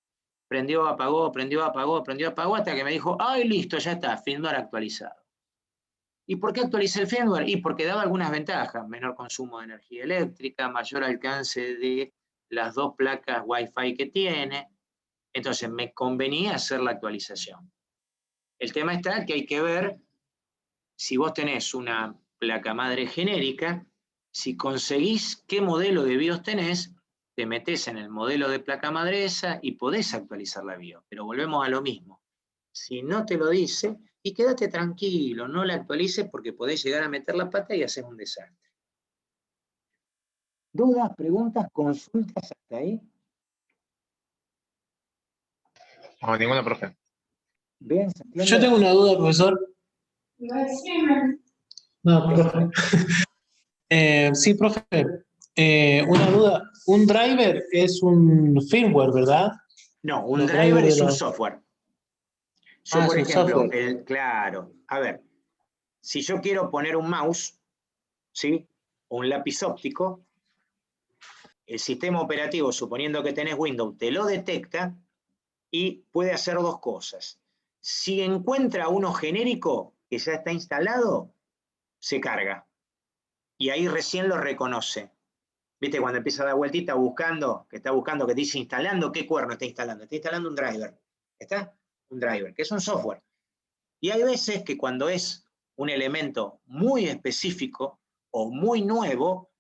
Prendió, apagó, prendió, apagó, prendió, apagó, hasta que me dijo, ¡ay, listo, ya está, firmware actualizado! ¿Y por qué actualicé el firmware? Y porque daba algunas ventajas, menor consumo de energía eléctrica, mayor alcance de las 2 placas Wi-Fi que tiene. Entonces me convenía hacer la actualización. El tema está que hay que ver si vos tenés una placa madre genérica, si conseguís qué modelo de BIOS tenés, te metés en el modelo de placa madre esa y podés actualizar la BIOS. Pero volvemos a lo mismo. Si no te lo dice, y quédate tranquilo, no la actualices porque podés llegar a meter la pata y hacer un desastre. ¿Dudas, preguntas, consultas hasta ahí? No, ninguna, profe. Bien, ¿se entiende? Yo tengo una duda, profesor. No, profe. Sí, profe. Una duda. Un driver es un firmware, ¿verdad? No, un Los driver drivers es de un los... software. Yo, Ah, por es un ejemplo, software. claro, a ver, si yo quiero poner un mouse, ¿sí? O un lápiz óptico, el sistema operativo, suponiendo que tenés Windows, te lo detecta y puede hacer 2 cosas. Si encuentra uno genérico que ya está instalado, se carga. Y ahí recién lo reconoce. ¿Viste? Cuando empieza a dar vueltita buscando, que te dice instalando, ¿qué cuerno está instalando? Está instalando un driver. ¿Está? Un driver, que es un software. Y hay veces que cuando es un elemento muy específico o muy nuevo,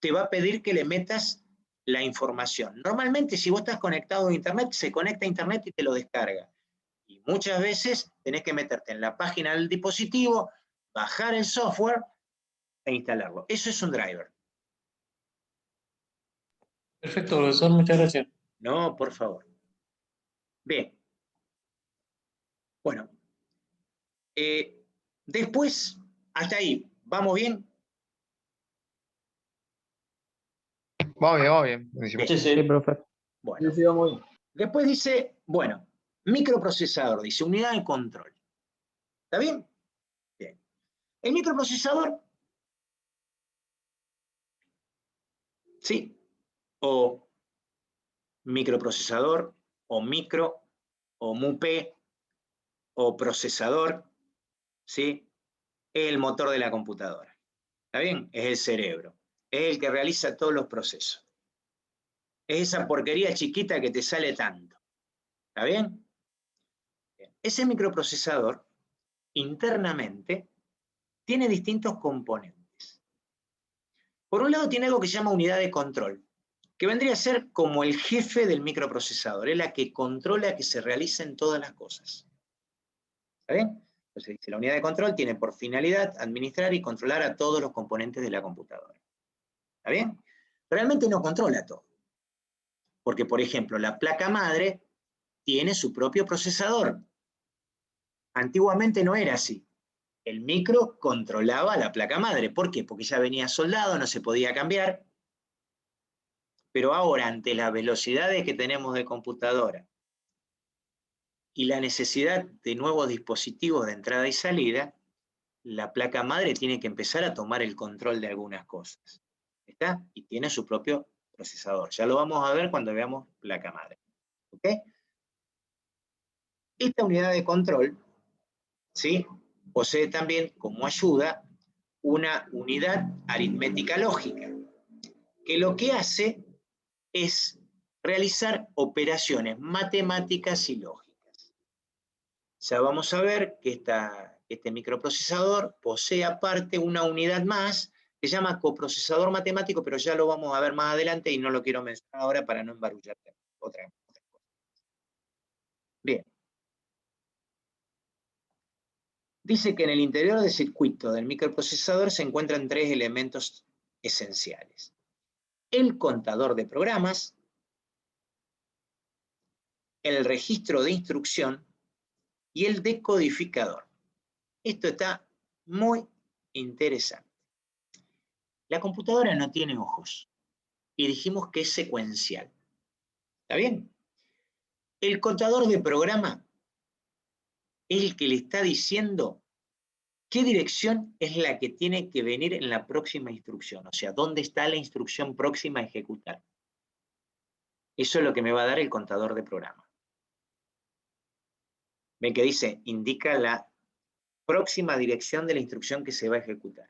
te va a pedir que le metas la información. Normalmente, si vos estás conectado a Internet, se conecta a Internet y te lo descarga. Y muchas veces tenés que meterte en la página del dispositivo, bajar el software e instalarlo. Eso es un driver. Perfecto, profesor. Muchas gracias. No, por favor. Bien. Bueno. Después, hasta ahí, ¿vamos bien? Vamos bien. Buenísimo. Bien. Sí, profe. Bueno. Sí, vamos bien. Después dice, bueno, microprocesador, dice unidad de control. ¿Está bien? Bien. El microprocesador, sí, o microprocesador, o micro, o MUP, o procesador, ¿sí? Es el motor de la computadora. ¿Está bien? Es el cerebro. Es el que realiza todos los procesos. Es esa porquería chiquita que te sale tanto. ¿Está bien? Bien. Ese microprocesador, internamente, tiene distintos componentes. Por un lado tiene algo que se llama unidad de control, que vendría a ser como el jefe del microprocesador, es la que controla que se realicen todas las cosas. ¿Está bien? Entonces dice, la unidad de control tiene por finalidad administrar y controlar a todos los componentes de la computadora. ¿Está bien? Realmente no controla todo. Porque, por ejemplo, la placa madre tiene su propio procesador. Antiguamente no era así. El micro controlaba la placa madre. ¿Por qué? Porque ya venía soldado, no se podía cambiar. Pero ahora, ante las velocidades que tenemos de computadora y la necesidad de nuevos dispositivos de entrada y salida, la placa madre tiene que empezar a tomar el control de algunas cosas. ¿Está? Y tiene su propio procesador. Ya lo vamos a ver cuando veamos placa madre. ¿Ok? Esta unidad de control, ¿sí?, posee también como ayuda una unidad aritmética lógica, que lo que hace es realizar operaciones matemáticas y lógicas. Ya vamos a ver que este microprocesador posee aparte una unidad más que se llama coprocesador matemático, pero ya lo vamos a ver más adelante y no lo quiero mencionar ahora para no embarullarte otra cosa. Bien. Dice que en el interior del circuito del microprocesador se encuentran 3 elementos esenciales: el contador de programas, el registro de instrucción y el decodificador. Esto está muy interesante. La computadora no tiene ojos y dijimos que es secuencial. ¿Está bien? El contador de programa es el que le está diciendo ¿qué dirección es la que tiene que venir en la próxima instrucción? O sea, ¿dónde está la instrucción próxima a ejecutar? Eso es lo que me va a dar el contador de programa. Ven que dice, indica la próxima dirección de la instrucción que se va a ejecutar.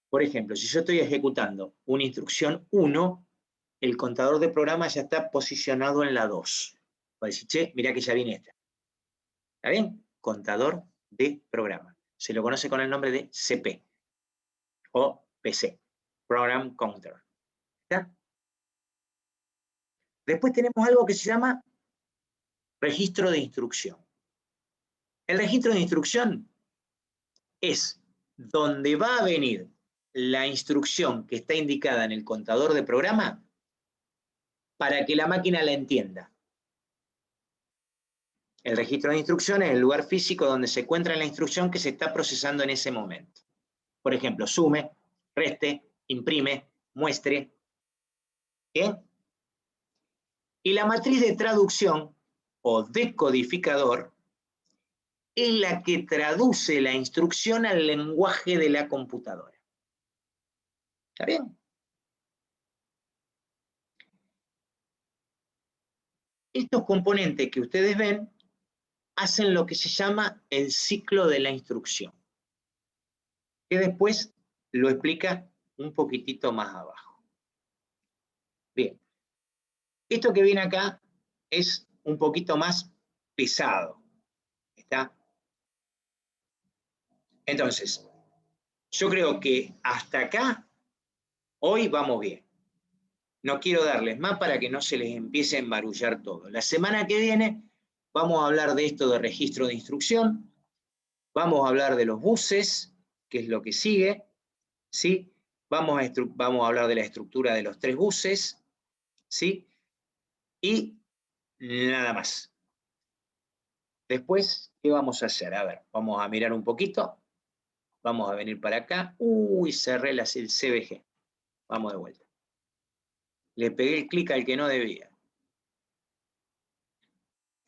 Por ejemplo, si yo estoy ejecutando una instrucción 1, el contador de programa ya está posicionado en la 2. Va a decir, che, mirá que ya viene esta. ¿Está bien? Contador de programa. Se lo conoce con el nombre de CP o PC, Program Counter. ¿Está? Después tenemos algo que se llama registro de instrucción. El registro de instrucción es donde va a venir la instrucción que está indicada en el contador de programa para que la máquina la entienda. El registro de instrucción es el lugar físico donde se encuentra la instrucción que se está procesando en ese momento. Por ejemplo, sume, reste, imprime, muestre. ¿Bien? Y la matriz de traducción o decodificador es la que traduce la instrucción al lenguaje de la computadora. ¿Está bien? Estos componentes que ustedes ven hacen lo que se llama el ciclo de la instrucción, que después lo explica un poquitito más abajo. Bien, esto que viene acá es un poquito más pesado. ¿Está? Entonces, yo creo que hasta acá, hoy vamos bien. No quiero darles más para que no se les empiece a embarullar todo. La semana que viene vamos a hablar de esto de registro de instrucción, vamos a hablar de los buses, que es lo que sigue, ¿sí? Vamos a hablar de la estructura de los 3 buses, ¿sí? Y nada más. Después, ¿qué vamos a hacer? A ver, vamos a mirar un poquito. Vamos a venir para acá. Uy, cerré el CBG. Vamos de vuelta. Le pegué el clic al que no debía.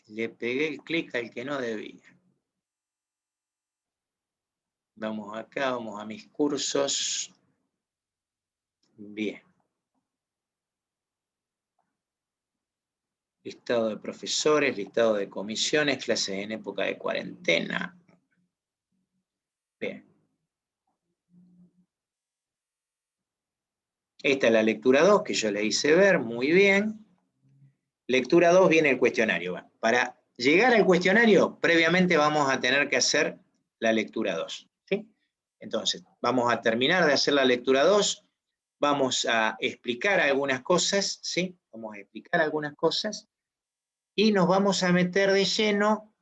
Le pegué el clic al que no debía. Vamos acá, vamos a mis cursos. Bien. Listado de profesores, listado de comisiones, clases en época de cuarentena. Bien. Esta es la lectura 2 que yo le hice ver, muy bien. Lectura 2 viene el cuestionario. Para llegar al cuestionario, previamente vamos a tener que hacer la lectura 2. ¿Sí? Entonces, vamos a terminar de hacer la lectura 2, vamos a explicar algunas cosas, ¿sí? Vamos a explicar algunas cosas y nos vamos a meter de lleno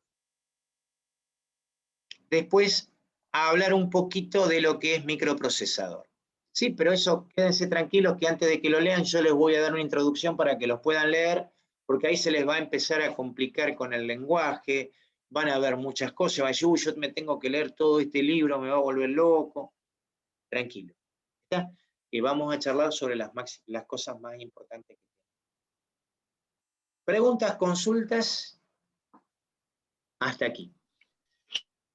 después a hablar un poquito de lo que es microprocesador. Sí, pero eso quédense tranquilos que antes de que lo lean yo les voy a dar una introducción para que los puedan leer, porque ahí se les va a empezar a complicar con el lenguaje, van a ver muchas cosas, van a decir, uy, yo me tengo que leer todo este libro, me va a volver loco. Tranquilo. ¿Está? Y vamos a charlar sobre las cosas más importantes. Preguntas, consultas, hasta aquí.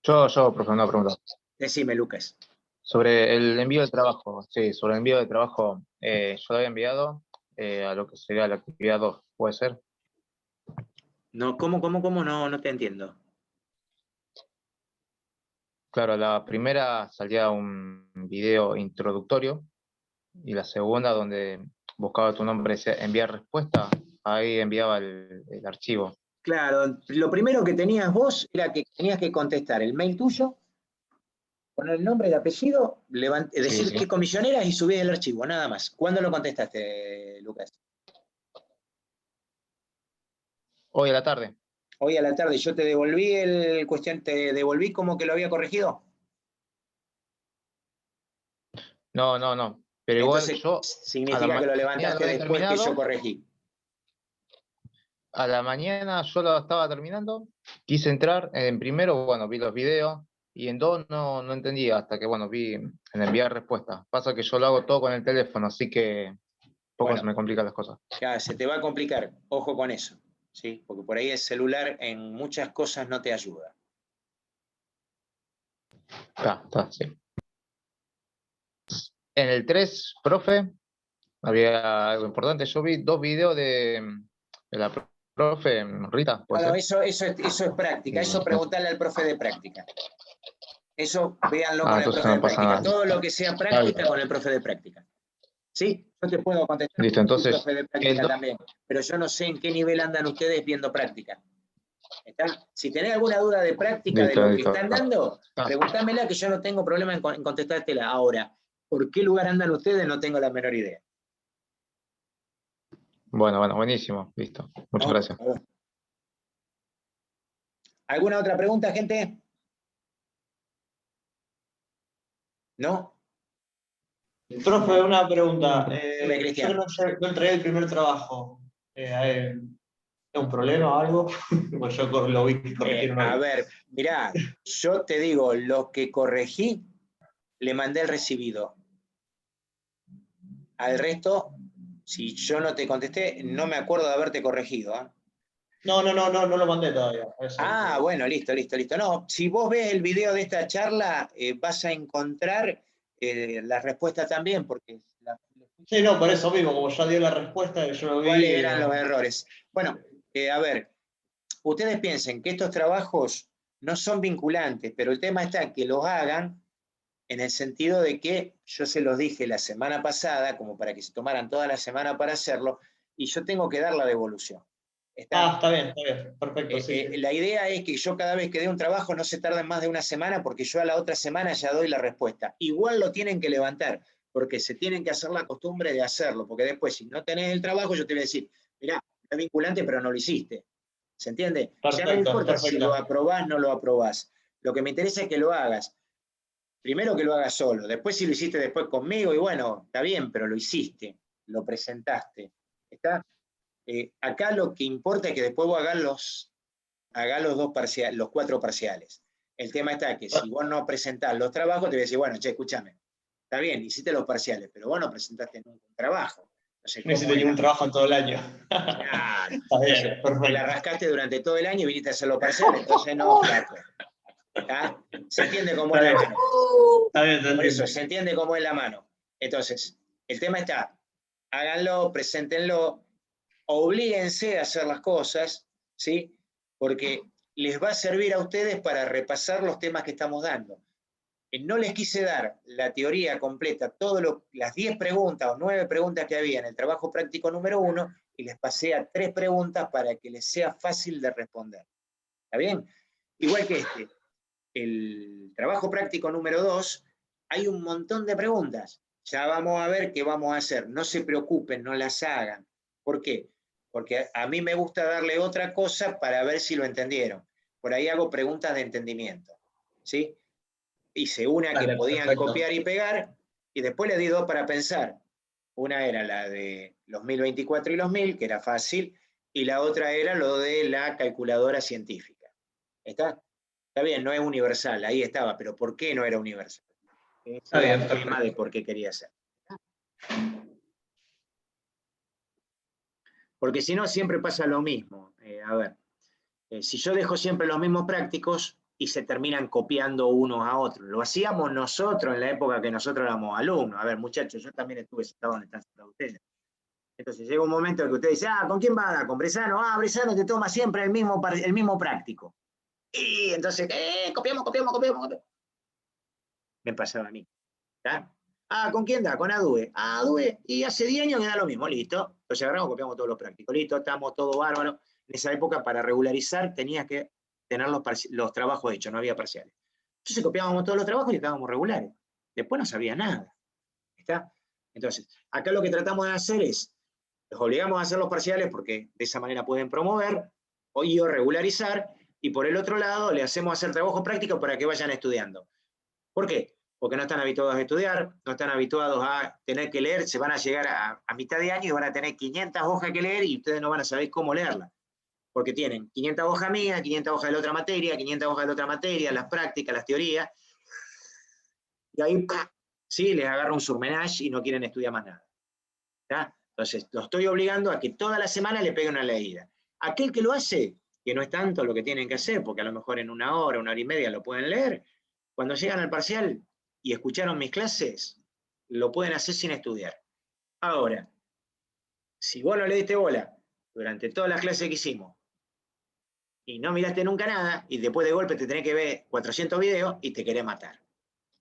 Yo, profe, una pregunta. Decime, Lucas. Sobre el envío de trabajo, sí, sobre el envío de trabajo, yo lo había enviado a lo que sería la actividad 2, ¿puede ser? No, ¿cómo? No te entiendo. Claro, la primera salía un video introductorio y la segunda donde buscaba tu nombre, decía enviar respuesta, ahí enviaba el archivo. Claro, lo primero que tenías vos era que tenías que contestar el mail tuyo, poner el nombre, el apellido, decir Sí. qué comisión eras y subir el archivo, nada más. ¿Cuándo lo contestaste, Lucas? Hoy a la tarde. Hoy a la tarde. Yo te devolví te devolví como que lo había corregido. No. Pero igual Entonces, yo significa que lo levantaste después que yo corregí. A la mañana yo lo estaba terminando, quise entrar en primero, bueno, vi los videos, y en 2 no entendía, hasta que, bueno, vi en enviar respuesta. Pasa que yo lo hago todo con el teléfono, así que un poco se me complican las cosas. Ya, se te va a complicar, ojo con eso, ¿sí? Porque por ahí el celular en muchas cosas no te ayuda. Está, sí. En el 3, profe, había algo importante. Yo vi 2 videos de la profe Rita, ¿puede Bueno, ser? eso es práctica, eso preguntarle al profe de práctica. Eso véanlo con el Entonces profe de no pasa práctica. nada. Todo lo que sea práctica con el profe de práctica. ¿Sí? Yo te puedo contestar Listo, con el entonces, profe de el práctica 2, también, pero yo no sé en qué nivel andan ustedes viendo práctica. ¿Está? Si tenés alguna duda de práctica de listo, lo que listo. están dando, preguntámela que yo no tengo problema en contestártela. Ahora, ¿por qué lugar andan ustedes? No tengo la menor idea. Bueno, buenísimo, listo. Muchas No, gracias. por favor. ¿Alguna otra pregunta, gente? ¿No? Profe, una pregunta. Dime, Cristian. No entregué el primer trabajo. ¿Es un problema o algo? Pues yo lo vi que corregieron A hoy. ver, mirá, yo te digo, lo que corregí, le mandé el recibido. Al resto, si yo no te contesté, no me acuerdo de haberte corregido. ¿Eh? No lo mandé todavía. Ah, bueno, listo. No, si vos ves el video de esta charla, vas a encontrar la respuesta también, porque Sí, no, por eso mismo, como ya dio la respuesta, yo lo vi. ¿cuáles eran los errores? Bueno, a ver, ustedes piensen que estos trabajos no son vinculantes, pero el tema está que los hagan en el sentido de que yo se los dije la semana pasada, como para que se tomaran toda la semana para hacerlo, y yo tengo que dar la devolución. Está bien, perfecto, sí. La idea es que yo cada vez que dé un trabajo no se tarde más de una semana, porque yo a la otra semana ya doy la respuesta. Igual lo tienen que levantar, porque se tienen que hacer la costumbre de hacerlo, porque después si no tenés el trabajo yo te voy a decir, mirá, es vinculante pero no lo hiciste. ¿Se entiende? Ya no importa si lo aprobás o no lo aprobás. Lo que me interesa es que lo hagas. Primero que lo hagas solo, después si lo hiciste después conmigo, y bueno, está bien, pero lo hiciste, lo presentaste. ¿Está? Acá lo que importa es que después vos hagas los 4 parciales. El tema está que si vos no presentás los trabajos, te voy a decir, bueno, che, escúchame, está bien, hiciste los parciales, pero vos no presentaste nunca un trabajo. Entonces, no hiciste ningún trabajo en todo el año. Claro. Está bien, perfecto. La rascaste durante todo el año y viniste a hacer los parciales, entonces no, flaco. ¿Está? Se entiende cómo es la mano. Está bien, Por eso, se entiende cómo es la mano. Entonces, el tema está, háganlo, preséntenlo, oblíguense a hacer las cosas, ¿sí? Porque les va a servir a ustedes para repasar los temas que estamos dando. No les quise dar la teoría completa, las 10 preguntas o 9 preguntas que había en el trabajo práctico número 1, y les pasé a 3 preguntas para que les sea fácil de responder. ¿Está bien? Igual que el trabajo práctico número 2, hay un montón de preguntas. Ya vamos a ver qué vamos a hacer. No se preocupen, no las hagan. ¿Por qué? Porque a mí me gusta darle otra cosa para ver si lo entendieron. Por ahí hago preguntas de entendimiento. ¿Sí? Hice una que podían copiar y pegar, y después le di 2 para pensar. Una era la de los 1024 y los 1000, que era fácil, y la otra era lo de la calculadora científica. ¿Está? Está bien, no es universal, ahí estaba, pero ¿por qué no era universal? Ese era el tema de por qué quería hacer. Porque si no, siempre pasa lo mismo. A ver, si yo dejo siempre los mismos prácticos y se terminan copiando unos a otros. Lo hacíamos nosotros en la época que nosotros éramos alumnos. A ver, muchachos, yo también estuve sentado donde están sentados ustedes. Entonces llega un momento en que usted dice, ¿con quién va? ¿Con Bresano? Bresano te toma siempre el mismo práctico. Y entonces, copiamos. Me pasaba a mí. ¿Está? ¿Con quién da? Con Adue. Adue, y hace 10 años que da lo mismo, listo. Entonces agarramos, copiamos todos los prácticos, listo, estamos todo bárbaro. En esa época, para regularizar, tenías que tener los trabajos hechos, no había parciales. Entonces copiábamos todos los trabajos y estábamos regulares. Después no sabía nada. ¿Está? Entonces, acá lo que tratamos de hacer es, los obligamos a hacer los parciales porque de esa manera pueden promover o regularizar, y por el otro lado le hacemos hacer trabajo práctico para que vayan estudiando. ¿Por qué? Porque no están habituados a estudiar, no están habituados a tener que leer, se van a llegar a mitad de año y van a tener 500 hojas que leer y ustedes no van a saber cómo leerlas. Porque tienen 500 hojas mías, 500 hojas de la otra materia, 500 hojas de la otra materia, las prácticas, las teorías. Y ahí, sí, les agarra un surmenage y no quieren estudiar más nada. ¿Está? Entonces, lo estoy obligando a que toda la semana le peguen una leída. Aquel que lo hace, que no es tanto lo que tienen que hacer, porque a lo mejor en una hora y media lo pueden leer, Cuando llegan al parcial y escucharon mis clases, lo pueden hacer sin estudiar. Ahora, si vos no le diste bola durante todas las clases que hicimos y no miraste nunca nada y después de golpe te tenés que ver 400 videos y te querés matar.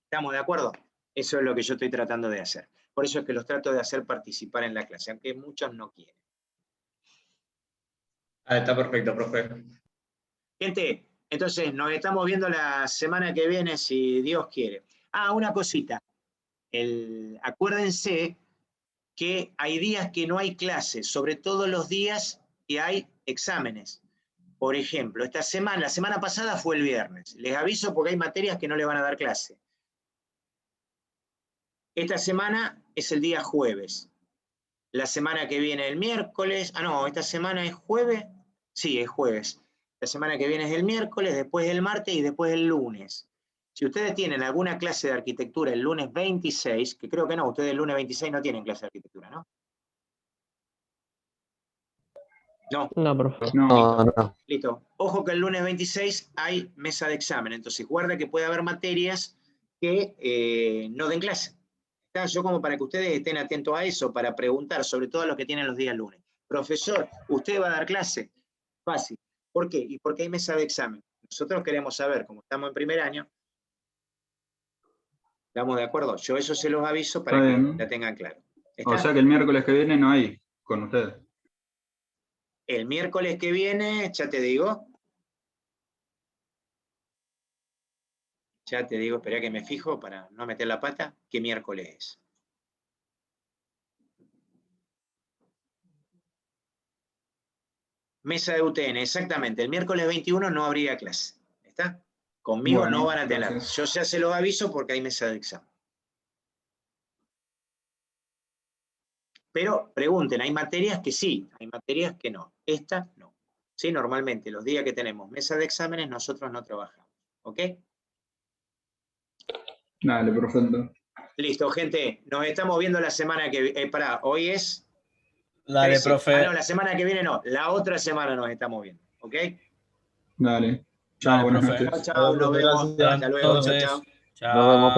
¿Estamos de acuerdo? Eso es lo que yo estoy tratando de hacer. Por eso es que los trato de hacer participar en la clase, aunque muchos no quieren. Está perfecto, profe. Gente, entonces nos estamos viendo la semana que viene, si Dios quiere. Una cosita. Acuérdense que hay días que no hay clases, sobre todo los días que hay exámenes. Por ejemplo, la semana pasada fue el viernes. Les aviso porque hay materias que no le van a dar clase. Esta semana es el día jueves. La semana que viene el miércoles. Esta semana es jueves. Sí, es jueves. La semana que viene es el miércoles, después el martes y después el lunes. Si ustedes tienen alguna clase de arquitectura el lunes 26, que creo que no, ustedes el lunes 26 no tienen clase de arquitectura, ¿no? No. No, profe. No. Listo. Ojo que el lunes 26 hay mesa de examen, entonces guarda que puede haber materias que no den clase. Yo como para que ustedes estén atentos a eso, para preguntar, sobre todo a los que tienen los días lunes. Profesor, ¿usted va a dar clase? Fácil. ¿Por qué? Y porque hay mesa de examen. Nosotros queremos saber, como estamos en primer año, ¿estamos de acuerdo? Yo eso se los aviso para que la tengan claro. O sea que el miércoles que viene no hay con ustedes. El miércoles que viene, ya te digo, espera que me fijo para no meter la pata, ¿qué miércoles es? Mesa de UTN, exactamente. El miércoles 21 no habría clase. ¿Está? Conmigo Bueno, no van a tener. gracias. Yo ya se los aviso porque hay mesa de examen. Pero pregunten, hay materias que sí, hay materias que no. Esta no. Sí, normalmente los días que tenemos mesa de exámenes nosotros no trabajamos. ¿Ok? Dale, perfecto. Listo, gente. Nos estamos viendo la semana que viene. Hoy es... Dale, 13. profe. No, la semana que viene no. La otra semana nos estamos viendo. ¿Ok? Dale. Dale, Chao, buenas profe. noches. Chao, nos vemos. Buenas Hasta luego. Chao, noches. chao. Chao. Nos vemos.